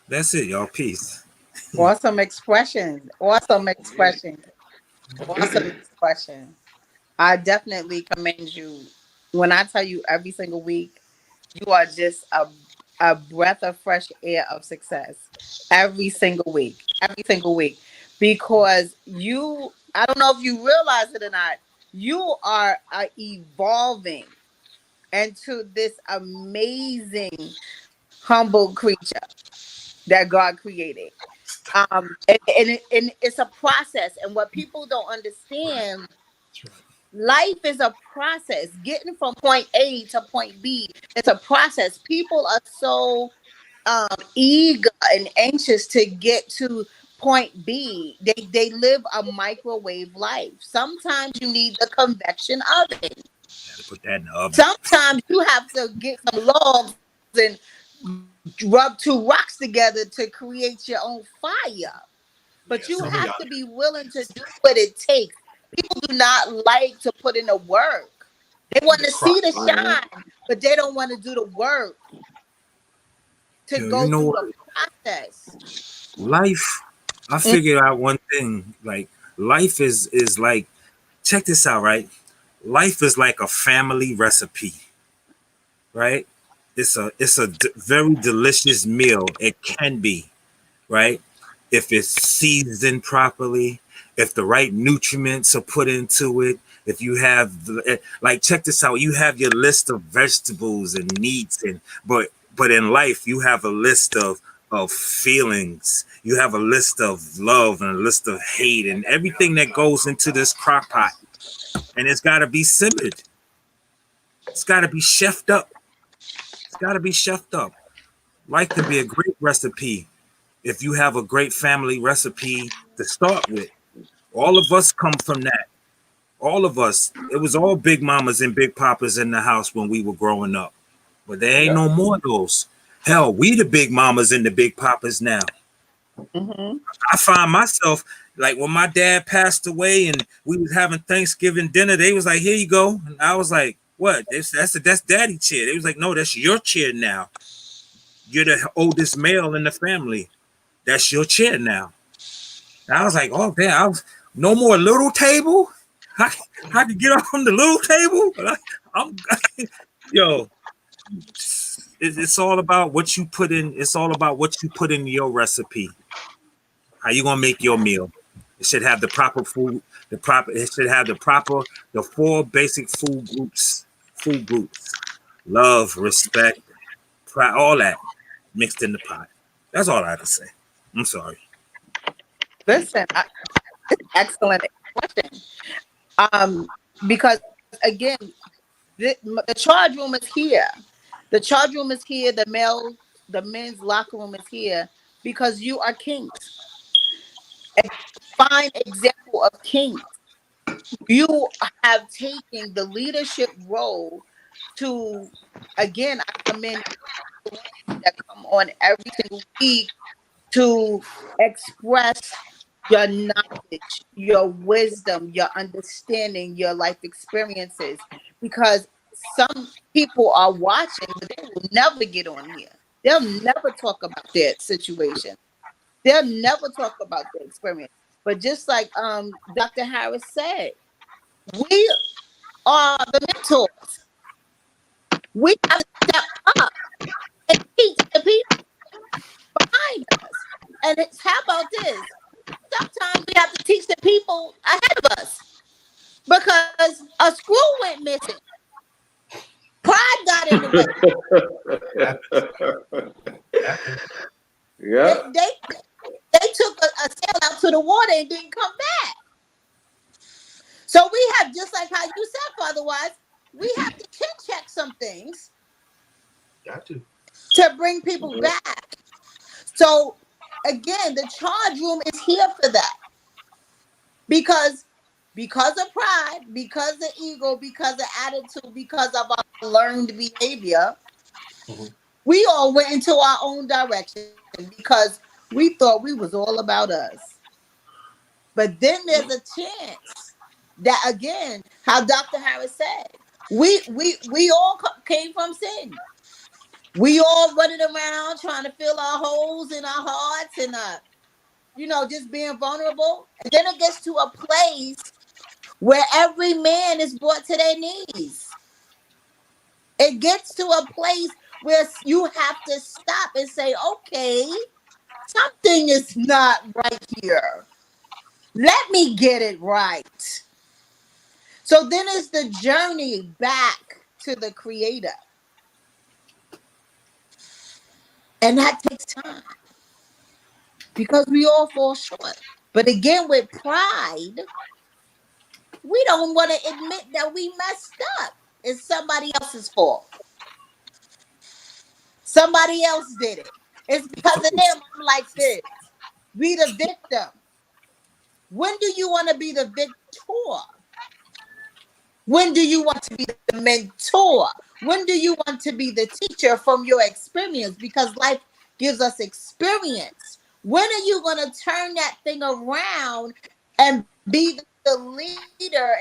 that's it, y'all. Peace. Awesome expression. Awesome expression. Awesome expression. I definitely commend you. When I tell you every single week, you are just a breath of fresh air of success. Every single week. Every single week. Because I don't know if you realize it or not, you are evolving into this amazing, humble creature that God created. And it's a process. And what people don't understand, life is a process. Getting from point A to point B, it's a process. People are so eager and anxious to get to point B. They live a microwave life. Sometimes you need the convection oven. Put that in the oven. Sometimes you have to get some logs and rub two rocks together to create your own fire. But you have to be willing to do what it takes. People do not like to put in the work. They want to see the shine, but they don't want to do the work to go through the process. Life, I figured out one thing. Like, life is like, check this out, right? Life is like a family recipe, right? It's a very delicious meal. It can be, right? If it's seasoned properly, if the right nutrients are put into it, if you have, like, check this out. You have your list of vegetables and meats, but in life, you have a list of feelings. You have a list of love and a list of hate and everything that goes into this crock pot. And it's got to be simmered. It's got to be chefed up. It's got to be chefed up. Life can be a great recipe if you have a great family recipe to start with. All of us come from that. All of us. It was all big mamas and big papas in the house when we were growing up. But there ain't no more of those. Hell, we the big mamas and the big papas now. Mm-hmm. I find myself, like, when my dad passed away and we was having Thanksgiving dinner, they was like, here you go. And I was like, what? That's daddy chair. They was like, no, that's your chair now. You're the oldest male in the family. That's your chair now. And I was like, oh damn, no more little table. I could get on the little table. I'm yo. It's all about what you put in. It's all about what you put in your recipe. How you gonna make your meal? It should have the proper food. It should have the 4 basic food groups. Food groups: love, respect, pride, all that mixed in the pot. That's all I have to say. I'm sorry. Listen, excellent question. Because again, the charge room is here. The charge room is here. The men's locker room is here because you are kings. A fine example of kings. You have taken the leadership role to, again, I commend that come on every single week to express your knowledge, your wisdom, your understanding, your life experiences, because some people are watching, but they will never get on here. They'll never talk about their situation. They'll never talk about their experience. But just like Dr. Harris said, we are the mentors. We have to step up and teach the people behind us. And how about this? Sometimes we have to teach the people ahead of us because a screw went missing. Pride got in the way. Yeah. They took a sail out to the water and didn't come back. So we have, just like how you said, Father Wise, we have to check some things. Got to bring people back. So again, the charge room is here for that. Because of pride, because of ego, because of attitude, because of our learned behavior, we all went into our own direction because we thought we was all about us. But then there's a chance that, again, how Dr. Harris said, we all came from sin. We all running around trying to fill our holes in our hearts and just being vulnerable. And then it gets to a place where every man is brought to their knees. It gets to a place where you have to stop and say, okay, something is not right here. Let me get it right. So then it's the journey back to the Creator. And that takes time because we all fall short. But again, with pride, we don't want to admit that we messed up. It's somebody else's fault. Somebody else did it. It's because of them I'm like this. Be the victim. When do you want to be the victor? When do you want to be the mentor? When do you want to be the teacher from your experience? Because life gives us experience. When are you going to turn that thing around and be the leader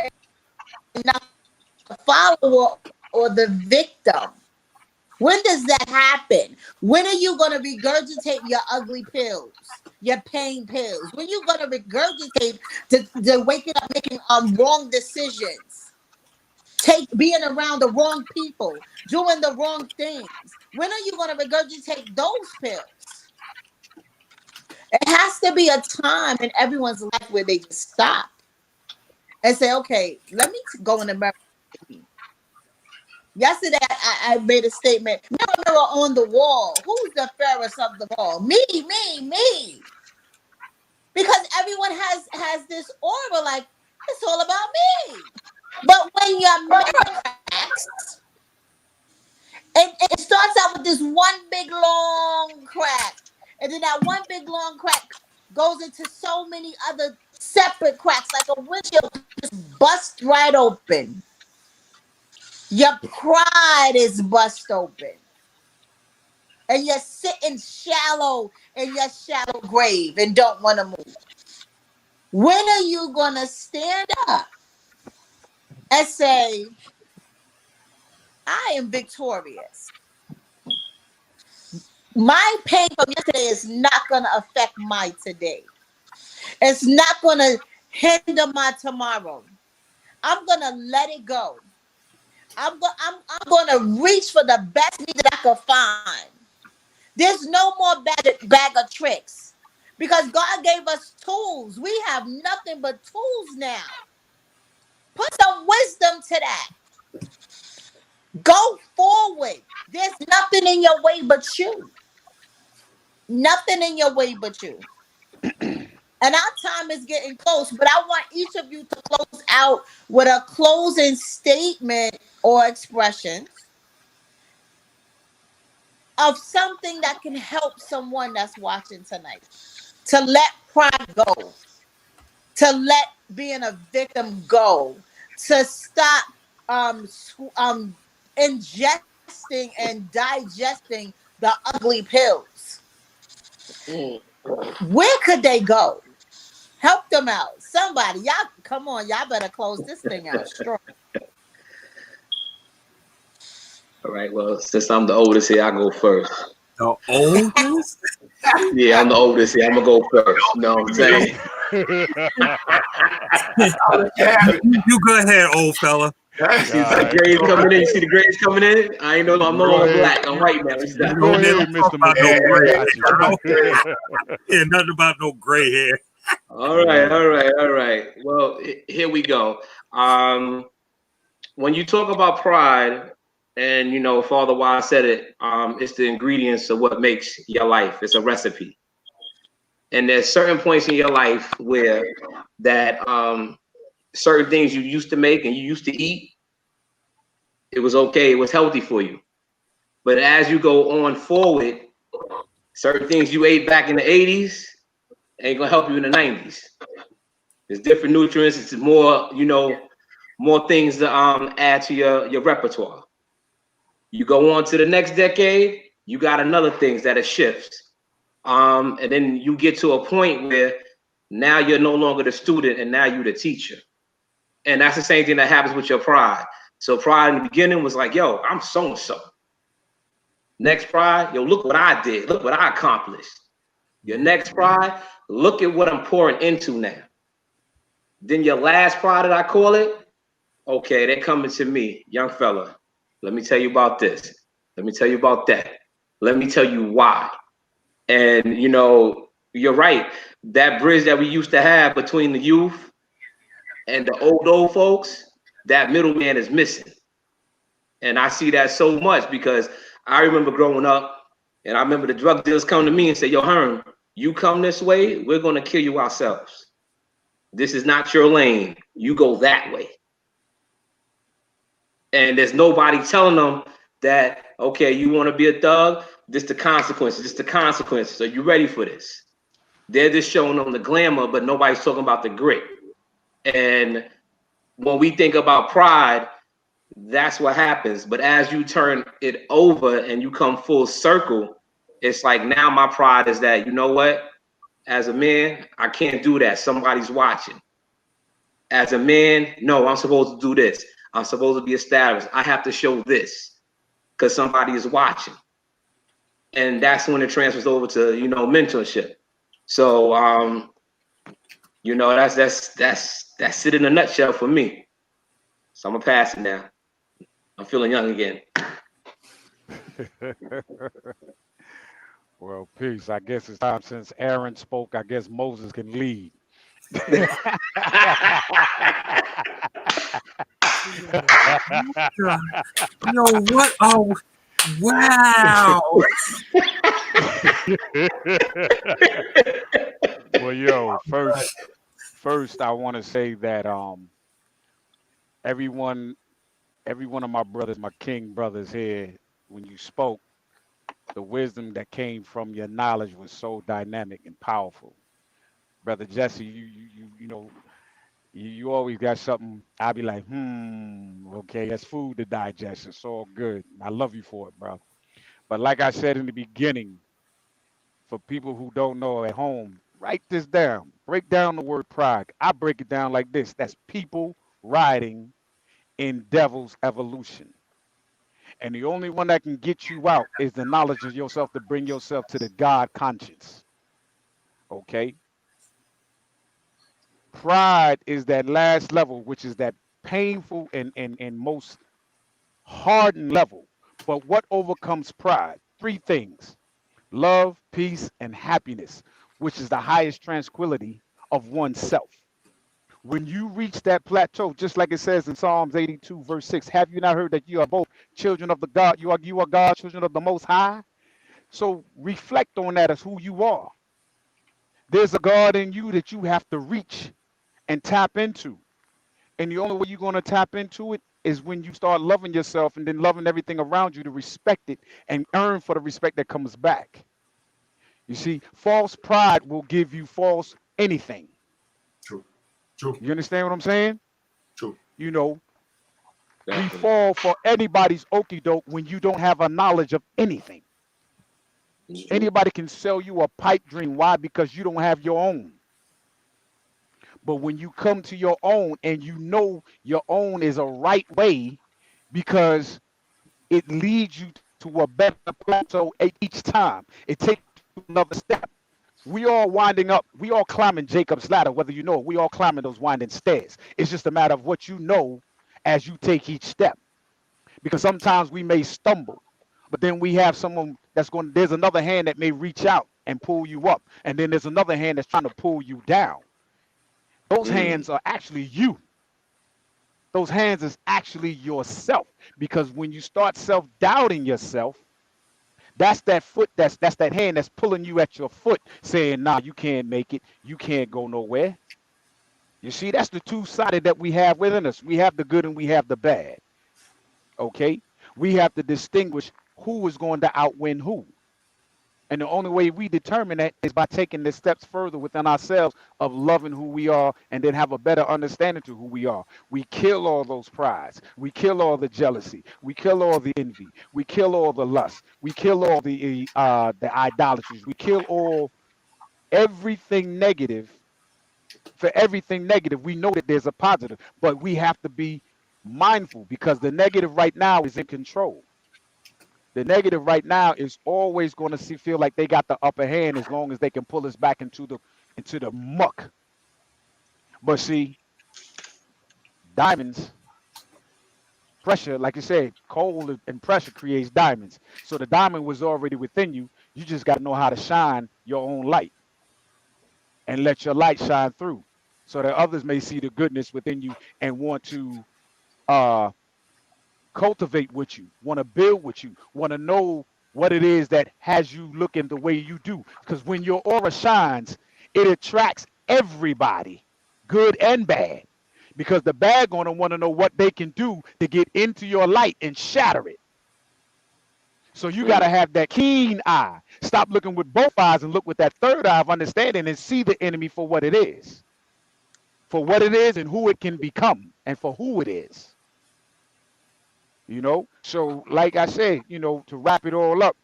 and not the follower or the victim? When does that happen? When are you going to regurgitate your ugly pills, your pain pills? When are you going to regurgitate to waking up making wrong decisions? Being around the wrong people, doing the wrong things. When are you going to regurgitate those pills? It has to be a time in everyone's life where they just stop and say, okay, let me go in the mirror. Yesterday, I made a statement, mirror on the wall. Who's the fairest of them all? Me. Because everyone has this aura like, it's all about me. But when your mirror cracks, and it starts out with this one big long crack, and then that one big long crack goes into so many other separate cracks, like a windshield just bust right open. Your pride is bust open. And you're sitting shallow in your shallow grave and don't want to move. When are you going to stand up and say, I am victorious. My pain from yesterday is not going to affect my today. It's not going to hinder my tomorrow. I'm going to let it go. I'm going to reach for the best me that I could find. There's no more bag of tricks because God gave us tools. We have nothing but tools now. Put some wisdom to that. Go forward. There's nothing in your way but you. Nothing in your way but you. And our time is getting close, but I want each of you to close out with a closing statement or expression of something that can help someone that's watching tonight. To let pride go. To let being a victim go. To stop ingesting and digesting the ugly pills. Where could they go? Help them out. Somebody, y'all, come on, y'all better close this thing out strong. All right. Well, since I'm the oldest here, I go first. The oldest? Yeah, I'm the oldest here. I'm gonna go first. You know what I'm saying? You go ahead, old fella. The grades coming in. You see the grades coming in? I ain't know. I'm no longer black. I'm white now. What's that? Go ahead, Mr. Yeah, nothing about no gray hair. All right. Well, here we go. When you talk about pride, and Father Wise said it, it's the ingredients of what makes your life. It's a recipe. And there's certain points in your life where that certain things you used to make and you used to eat, it was okay, it was healthy for you. But as you go on forward, certain things you ate back in the 80s ain't gonna help you in the 90s. There's different nutrients, it's more, more things to add to your repertoire. You go on to the next decade, you got another things that it shifts. And then you get to a point where now you're no longer the student and now you're the teacher. And that's the same thing that happens with your pride. So pride in the beginning was like, yo, I'm so-and-so. Next pride, yo, look what I did. Look what I accomplished. Your next pride, look at what I'm pouring into now. Then your last pride, that I call it, okay, they're coming to me, young fella. Let me tell you about this. Let me tell you about that. Let me tell you why. And, you're right. That bridge that we used to have between the youth and the old folks, that middleman is missing. And I see that so much because I remember growing up and I remember the drug dealers come to me and say, yo, Herm, you come this way, we're going to kill you ourselves. This is not your lane. You go that way. And there's nobody telling them that, okay, you want to be a thug? This the consequences. This the consequences. Are you ready for this? They're just showing them the glamour, but nobody's talking about the grit. And when we think about pride, that's what happens. But as you turn it over and you come full circle, it's like now my pride is that, you know what? As a man, I can't do that. Somebody's watching. As a man, no, I'm supposed to do this. I'm supposed to be established. I have to show this because somebody is watching. And that's when it transfers over to, mentorship. So, that's it in a nutshell for me. So I'm gonna pass it now. I'm feeling young again. Well, peace. I guess it's time since Aaron spoke. I guess Moses can lead. Yo, what? Oh, wow. Well, yo, first I want to say that every one of my brothers, my king brothers here, when you spoke, the wisdom that came from your knowledge was so dynamic and powerful. Brother Jesse, you always got something. I'll be like, okay, that's food to digest. It's all good. I love you for it, bro. But like I said in the beginning, for people who don't know at home, write this down. Break down the word pride. I break it down like this. That's people riding in devil's evolution. And the only one that can get you out is the knowledge of yourself to bring yourself to the God conscience. Okay? Pride is that last level, which is that painful and most hardened level. But what overcomes pride? Three things: love, peace, and happiness, which is the highest tranquility of oneself. When you reach that plateau, just like it says in Psalms 82, verse 6, have you not heard that you are both children of the God? You are God, children of the Most High. So reflect on that as who you are. There's a God in you that you have to reach and tap into. And the only way you're going to tap into it is when you start loving yourself and then loving everything around you to respect it and earn for the respect that comes back. You see, false pride will give you false anything. True. True. You understand what I'm saying? True. You know, we Definitely. fall for anybody's okie doke when you don't have a knowledge of anything. It's true. Anybody can sell you a pipe dream. Why? Because you don't have your own. But when you come to your own and you know your own is a right way, because it leads you to a better plateau each time. It takes you another step. We all winding up, we all climbing Jacob's ladder, whether you know it, we all climbing those winding stairs. It's just a matter of what you know as you take each step. Because sometimes we may stumble, but then we have someone there's another hand that may reach out and pull you up. And then there's another hand that's trying to pull you down. Those hands are actually you. Those hands is actually yourself. Because when you start self-doubting yourself, that's that foot, that's that hand that's pulling you at your foot, saying, nah, you can't make it, you can't go nowhere. You see, that's the two-sided that we have within us. We have the good and we have the bad. Okay? We have to distinguish who is going to outwin who. And the only way we determine that is by taking the steps further within ourselves of loving who we are and then have a better understanding to who we are. We kill all those prides. We kill all the jealousy. We kill all the envy. We kill all the lust. We kill all the idolatries. We kill everything negative. For everything negative, we know that there's a positive, but we have to be mindful because the negative right now is in control. The negative right now is always going to feel like they got the upper hand as long as they can pull us back into the muck. But see, diamonds, pressure, like you said, cold and pressure creates diamonds. So the diamond was already within you. You just got to know how to shine your own light and let your light shine through so that others may see the goodness within you and want to cultivate with you, want to build with you, want to know what it is that has you looking the way you do. Because when your aura shines, it attracts everybody, good and bad. Because the bad going to want to know what they can do to get into your light and shatter it. So you got to have that keen eye. Stop looking with both eyes and look with that third eye of understanding and see the enemy for what it is. For what it is and who it can become and for who it is. You know, so like I said, you know, to wrap it all up,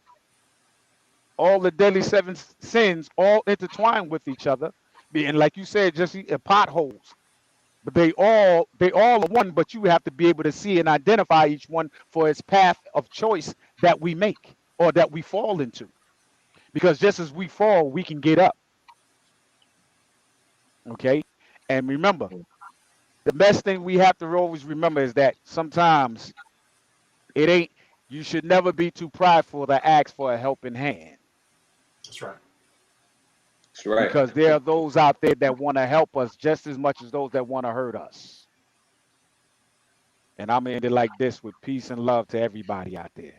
all the deadly seven sins all intertwine with each other, and like you said, just potholes. But they all are one. But you have to be able to see and identify each one for its path of choice that we make or that we fall into. Because just as we fall, we can get up. Okay, and remember, the best thing we have to always remember is that sometimes. You should never be too prideful to ask for a helping hand. That's right. That's right. Because there are those out there that want to help us just as much as those that want to hurt us. And I'm going to end it like this with peace and love to everybody out there.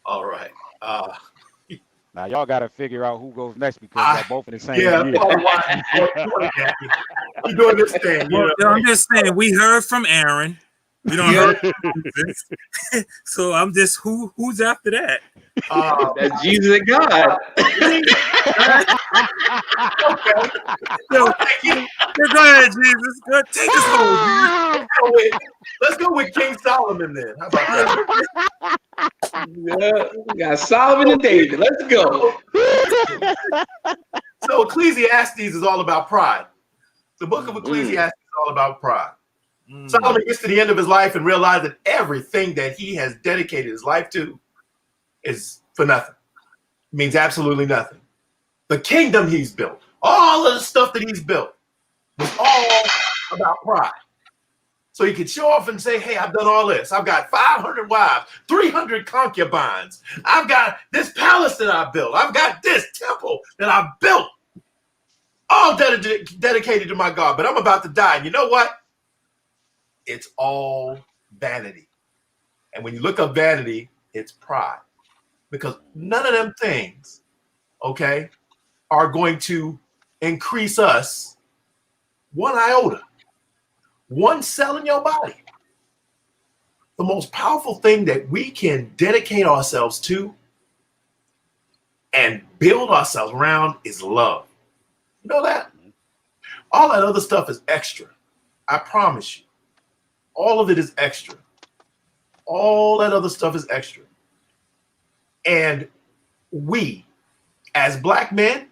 All right. Now, y'all got to figure out who goes next because y'all both in the same year. We're doing this thing. Well, I'm just saying, we heard from Aaron. We don't heard from Jesus. So I'm just, who's after that? That's Jesus and God. Yo, go ahead, Jesus. Go, take us home. Let's go with King Solomon then. How about that? Yeah, we got Solomon and David. Let's go. So Ecclesiastes is all about pride. The book of Ecclesiastes is all about pride. Mm. Solomon gets to the end of his life and realizes that everything that he has dedicated his life to is for nothing. It means absolutely nothing. The kingdom he's built, all of the stuff that he's built, was all about pride. So he could show off and say, hey, I've done all this. I've got 500 wives, 300 concubines. I've got this palace that I built. I've got this temple that I built, all dedicated to my God. But I'm about to die. And you know what? It's all vanity. And when you look up vanity, it's pride. Because none of them things, okay, are going to increase us one iota, one cell in your body. The most powerful thing that we can dedicate ourselves to and build ourselves around is love. You know that? All that other stuff is extra. I promise you. All of it is extra. All that other stuff is extra. And we, as Black men,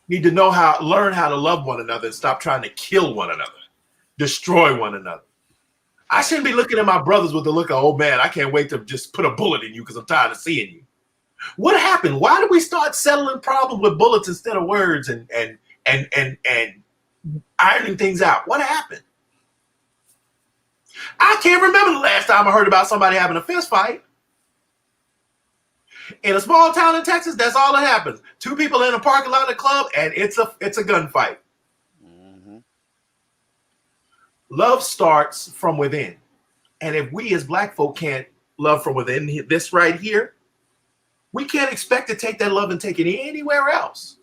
need to learn how to love one another and stop trying to kill one another, destroy one another. I shouldn't be looking at my brothers with the look of, oh man, I can't wait to just put a bullet in you because I'm tired of seeing you. What happened? Why did we start settling problems with bullets instead of words and ironing things out? What happened? I can't remember the last time I heard about somebody having a fist fight. In a small town in Texas, that's all that happens. Two people in a parking lot of a club, and it's a gunfight. Mm-hmm. Love starts from within. And if we as Black folk can't love from within, this right here, we can't expect to take that love and take it anywhere else.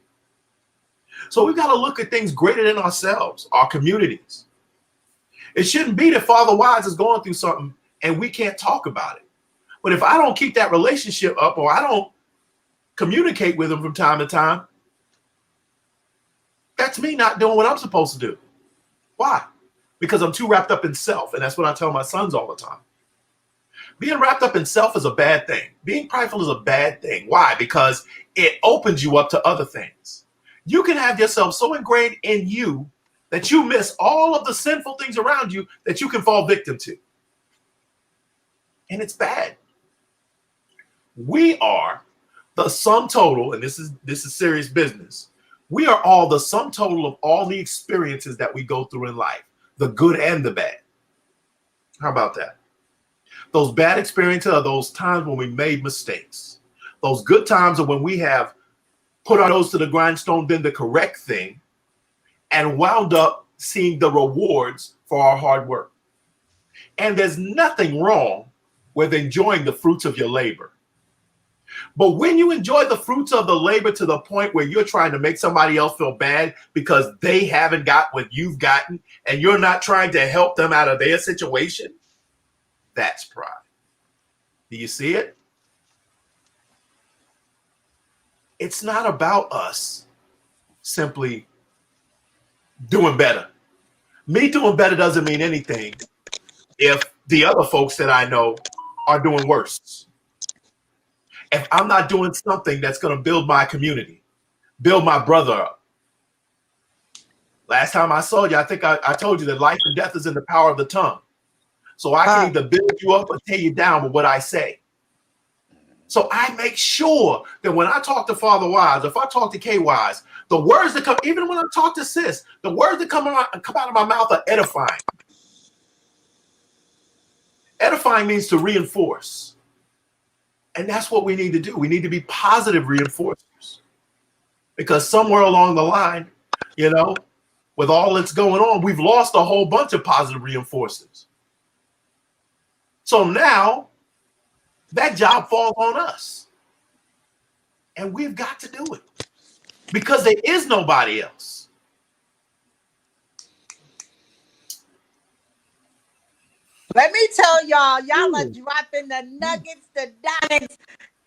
So we've got to look at things greater than ourselves, our communities. It shouldn't be that Father Wise is going through something and we can't talk about it. But if I don't keep that relationship up or I don't communicate with him from time to time, that's me not doing what I'm supposed to do. Why? Because I'm too wrapped up in self. And that's what I tell my sons all the time. Being wrapped up in self is a bad thing. Being prideful is a bad thing. Why? Because it opens you up to other things. You can have yourself so ingrained in you that you miss all of the sinful things around you that you can fall victim to. And it's bad. We are the sum total, and this is serious business. We are all the sum total of all the experiences that we go through in life, the good and the bad. How about that? Those bad experiences are those times when we made mistakes. Those good times are when we have put our nose to the grindstone, done the correct thing, and wound up seeing the rewards for our hard work. And there's nothing wrong with enjoying the fruits of your labor. But when you enjoy the fruits of the labor to the point where you're trying to make somebody else feel bad because they haven't got what you've gotten and you're not trying to help them out of their situation, that's pride. Do you see it? It's not about us simply doing better. Me doing better doesn't mean anything if the other folks that I know are doing worse. If I'm not doing something that's going to build my community, build my brother up. Last time I saw you, I think I told you that life and death is in the power of the tongue. So I can either build you up or tear you down with what I say. So I make sure that when I talk to Father Wise, if I talk to K Wise, the words that come, even when I talk to Sis, the words that come out of my mouth are edifying. Edifying means to reinforce. And that's what we need to do. We need to be positive reinforcers. Because somewhere along the line, you know, with all that's going on, we've lost a whole bunch of positive reinforcers. So now that job falls on us. And we've got to do it. Because there is nobody else. Let me tell y'all are dropping the nuggets, the diamonds.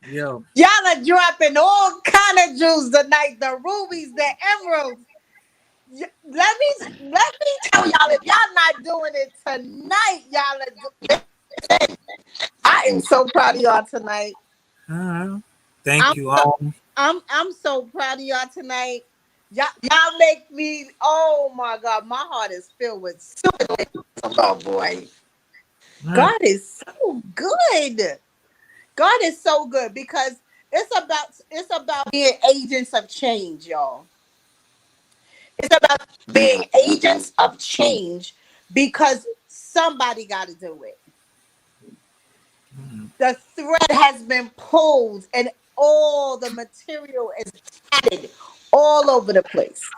Yo. Y'all are dropping all kind of jewels tonight, the rubies, the emeralds. Let me tell y'all, if y'all not doing it tonight, y'all are doing it. I am so proud of y'all tonight. Thank you all. I'm so proud of y'all tonight. Y'all make me, oh my God, my heart is filled with super. Oh boy. Right. God is so good. God is so good because it's about being agents of change, y'all. It's about being agents of change because somebody got to do it. Mhm. The thread has been pulled and all the material is tatted all over the place.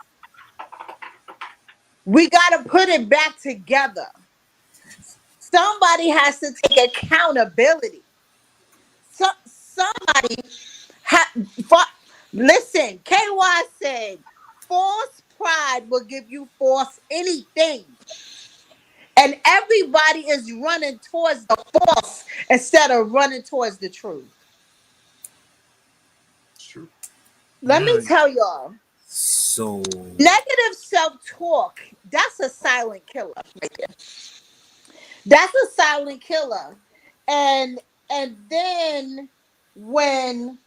We got to put it back together. Somebody has to take accountability. Somebody ha- listen, KY said, false pride will give you false anything. And everybody is running towards the false instead of running towards the truth. It's true. Let me Right. tell y'all, So negative self-talk, that's a silent killer right there. That's a silent killer. And then when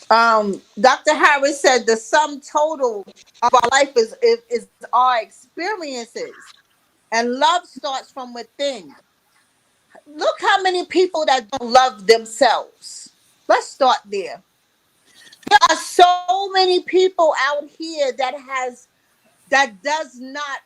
Dr. Harris said the sum total of our life is our experiences, and love starts from within. Look how many people that don't love themselves. Let's start there. There are so many people out here that does not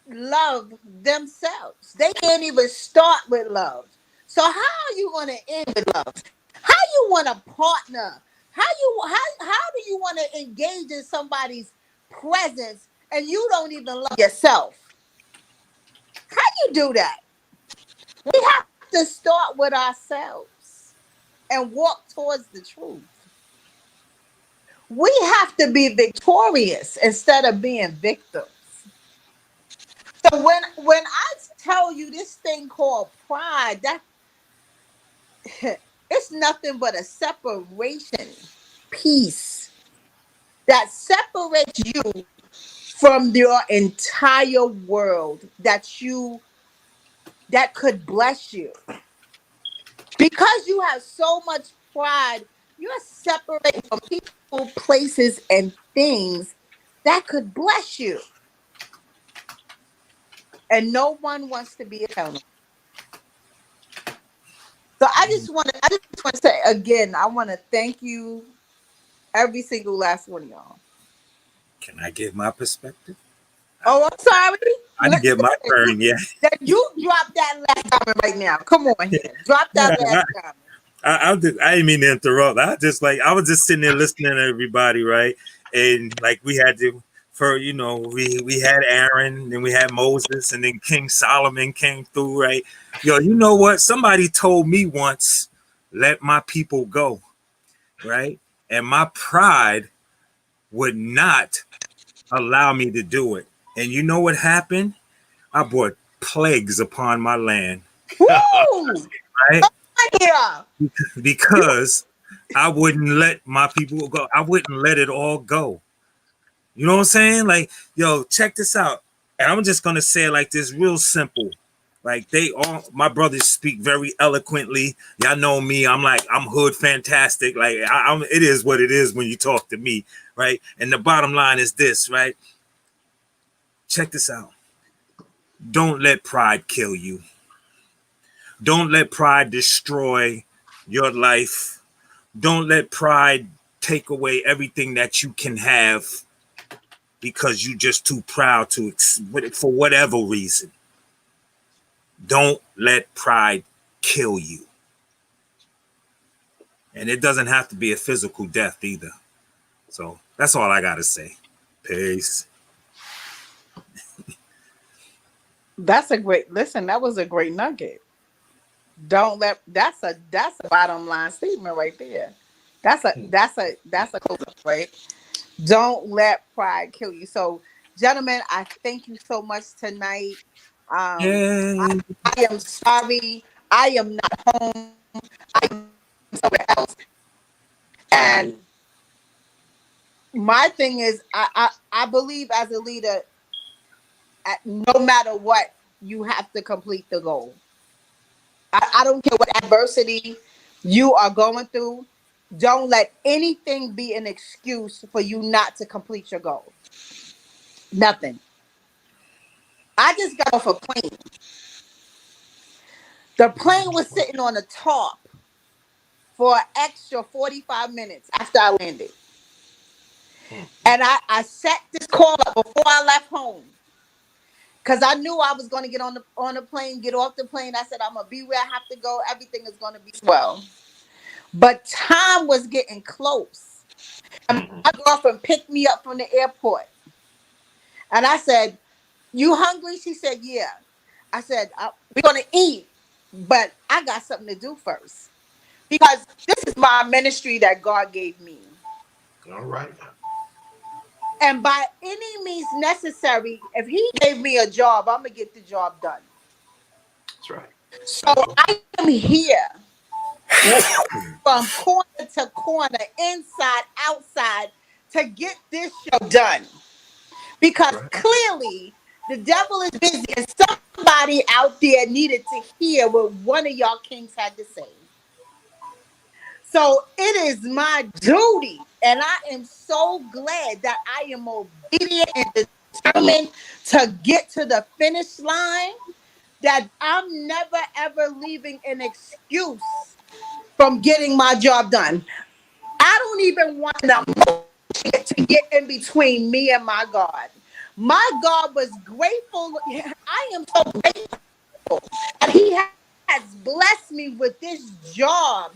love themselves. They can't even start with love. So how are you going to end with love? How you want to partner? How do you want to engage in somebody's presence and you don't even love yourself? How you do that? We have to start with ourselves and walk towards the truth. We have to be victorious instead of being victims. So when I tell you this thing called pride, that it's nothing but a separation piece that separates you from your entire world that could bless you. Because you have so much pride, you're separated from people, places, and things that could bless you. And no one wants to be accountable. So I just want to say again, I want to thank you, every single last one of y'all. can I give my perspective? Oh, I'm sorry. I didn't get my You, turn yet. you drop that last diamond right now. Come on here. Drop that Yeah, last diamond. I didn't mean to interrupt. I was just sitting there listening to everybody, right? And like we had to, for we had Aaron, then we had Moses, and then King Solomon came through, right? Yo, you know what? Somebody told me once, "Let my people go," right? And my pride would not allow me to do it. And you know what happened? I brought plagues upon my land, Woo! right? Yeah. You Because I wouldn't let my people go. I wouldn't let it all go. You know what I'm saying? Like, yo, check this out. And I'm just gonna say it like this, real simple. Like they all, my brothers speak very eloquently. Y'all know me. I'm hood fantastic. Like it is what it is when you talk to me, right? And the bottom line is this, right? Check this out. Don't let pride kill you. Don't let pride destroy your life. Don't let pride take away everything that you can have because you're just too proud to, for whatever reason. Don't let pride kill you. And it doesn't have to be a physical death either. So that's all I got to say. Peace. That's a great listen. That was a great nugget. Don't let that's a bottom line statement right there. That's a close up, right? Don't let pride kill you. So, gentlemen, I thank you so much tonight. I, Yay. I am sorry. I am not home. I am somewhere else. And my thing is, I believe as a leader, no matter what, you have to complete the goal. I don't care what adversity you are going through. Don't let anything be an excuse for you not to complete your goal. Nothing. I just got off a plane. The plane was sitting on the top for an extra 45 minutes after I landed. And I set this call up before I left home. Because I knew I was going to get on the plane, get off the plane. I said, I'm going to be where I have to go. Everything is going to be well. But time was getting close. And my girlfriend picked me up from the airport. And I said, you hungry? She said, yeah. I said, we're going to eat. But I got something to do first. Because this is my ministry that God gave me. All right. And by any means necessary, if he gave me a job, I'm going to get the job done. That's right. So I am here from corner to corner, inside, outside, to get this show done. Because clearly the devil is busy and somebody out there needed to hear what one of y'all kings had to say. So it is my duty, and I am so glad that I am obedient and determined to get to the finish line, that I'm never ever leaving an excuse from getting my job done. I don't even want to get in between me and my God. My God was grateful. I am so grateful that he has blessed me with this job,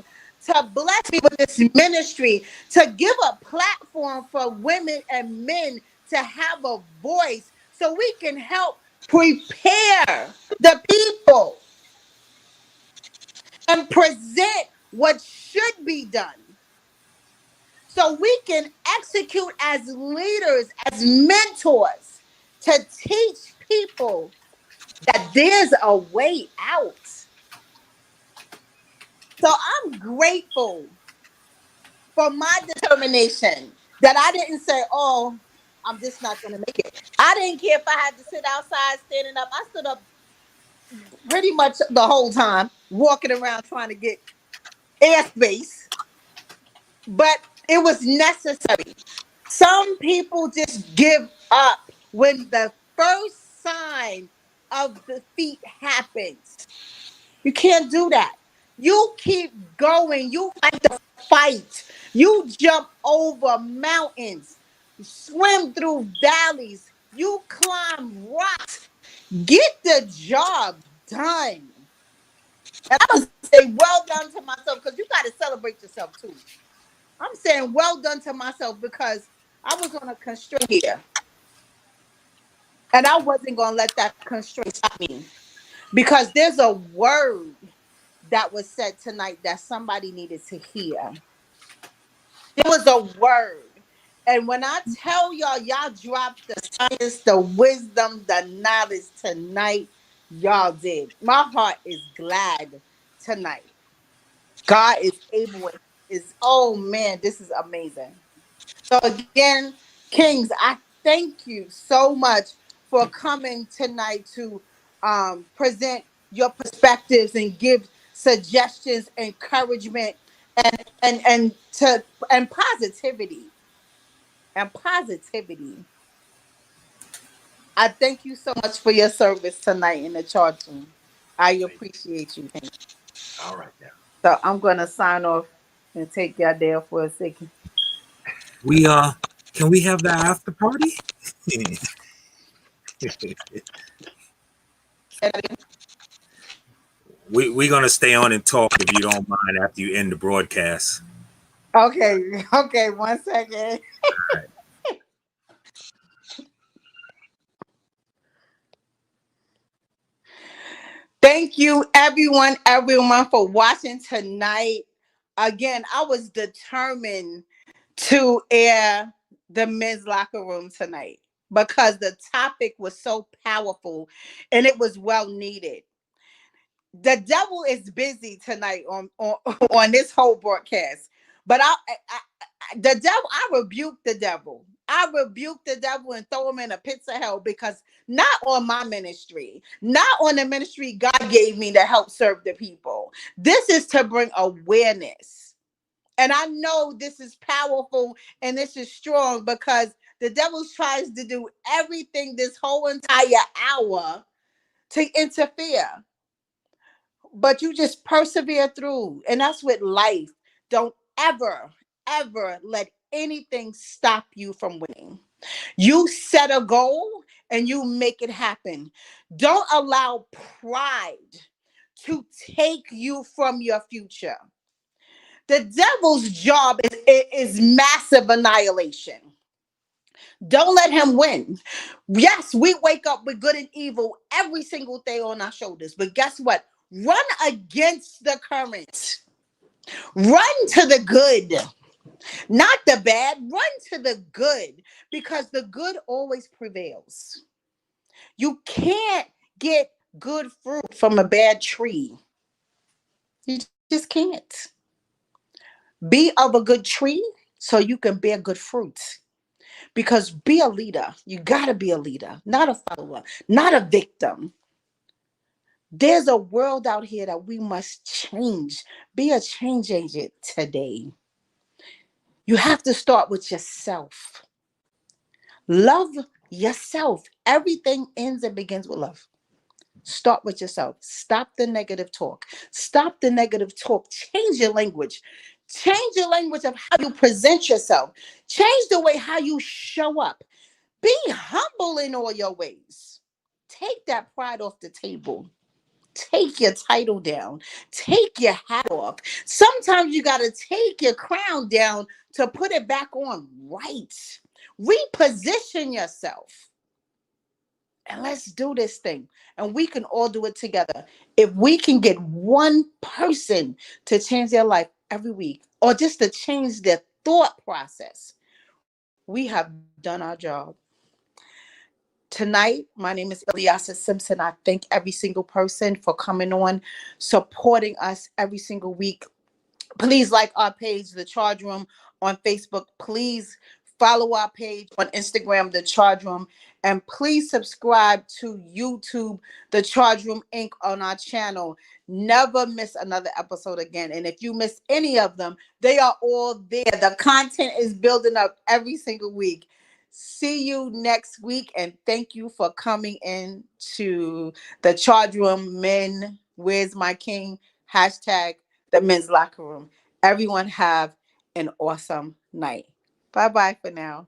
to bless me with this ministry, to give a platform for women and men to have a voice so we can help prepare the people and present what should be done, so we can execute as leaders, as mentors, to teach people that there's a way out. So I'm grateful for my determination, that I didn't say, oh, I'm just not going to make it. I didn't care if I had to sit outside standing up. I stood up pretty much the whole time, walking around trying to get airspace. But it was necessary. Some people just give up when the first sign of defeat happens. You can't do that. You keep going. You fight the fight. You jump over mountains. You swim through valleys. You climb rocks. Get the job done. And I would say well done to myself, because you got to celebrate yourself too. I'm saying well done to myself because I was on a constraint here. And I wasn't going to let that constraint stop me. Because there's a word that was said tonight that somebody needed to hear. There was a word. And when I tell y'all dropped the science, the wisdom, the knowledge tonight, y'all did. My heart is glad tonight. God is able. Oh man, this is amazing. So again, Kings, I thank you so much for coming tonight to present your perspectives and give suggestions, encouragement, and positivity. And positivity. I thank you so much for your service tonight in the charge room. I appreciate you. King. All right now. So I'm gonna sign off and take y'all there for a second. We can we have the after party? We're gonna stay on and talk if you don't mind after you end the broadcast. Okay, 1 second. Right. Thank you, everyone for watching tonight. Again, I was determined to air the men's locker room tonight because the topic was so powerful and it was well needed. The devil is busy tonight on this whole broadcast, but I rebuke the devil. I rebuke the devil and throw him in a pit of hell, because not on my ministry, not on the ministry God gave me to help serve the people. This is to bring awareness And I know this is powerful and this is strong because the devil tries to do everything this whole entire hour to interfere. But you just persevere through. And that's with life. Don't ever, ever let anything stop you from winning. You set a goal and you make it happen. Don't allow pride to take you from your future. The devil's job is massive annihilation. Don't let him win. Yes, we wake up with good and evil every single day on our shoulders. But guess what? Run against the current. Run to the good, not the bad. Run to the good because the good always prevails. You can't get good fruit from a bad tree. You just can't. Be of a good tree so you can bear good fruit. Because be a leader. You got to be a leader, not a follower, not a victim. There's a world out here that we must change. Be a change agent today. You have to start with yourself. Love yourself. Everything ends and begins with love. Start with yourself. Stop the negative talk. Stop the negative talk. Change your language. Change your language of how you present yourself. Change the way how you show up. Be humble in all your ways. Take that pride off the table. Take your title down. Take your hat off. Sometimes you got to take your crown down to put it back on right. Reposition yourself. And let's do this thing. And we can all do it together. If we can get one person to change their life every week, or just to change their thought process, we have done our job. Tonight, my name is Ilyasa Simpson. I thank every single person for coming on, supporting us every single week. Please like our page, The Charge Room, on Facebook. Please follow our page on Instagram, The Charge Room. And please subscribe to YouTube, The Charge Room Inc. on our channel. Never miss another episode again. And if you miss any of them, they are all there. The content is building up every single week. See you next week. And thank you for coming in to The Charge Room. Men, where's my king? Hashtag the men's locker room. Everyone have an awesome night. Bye-bye for now.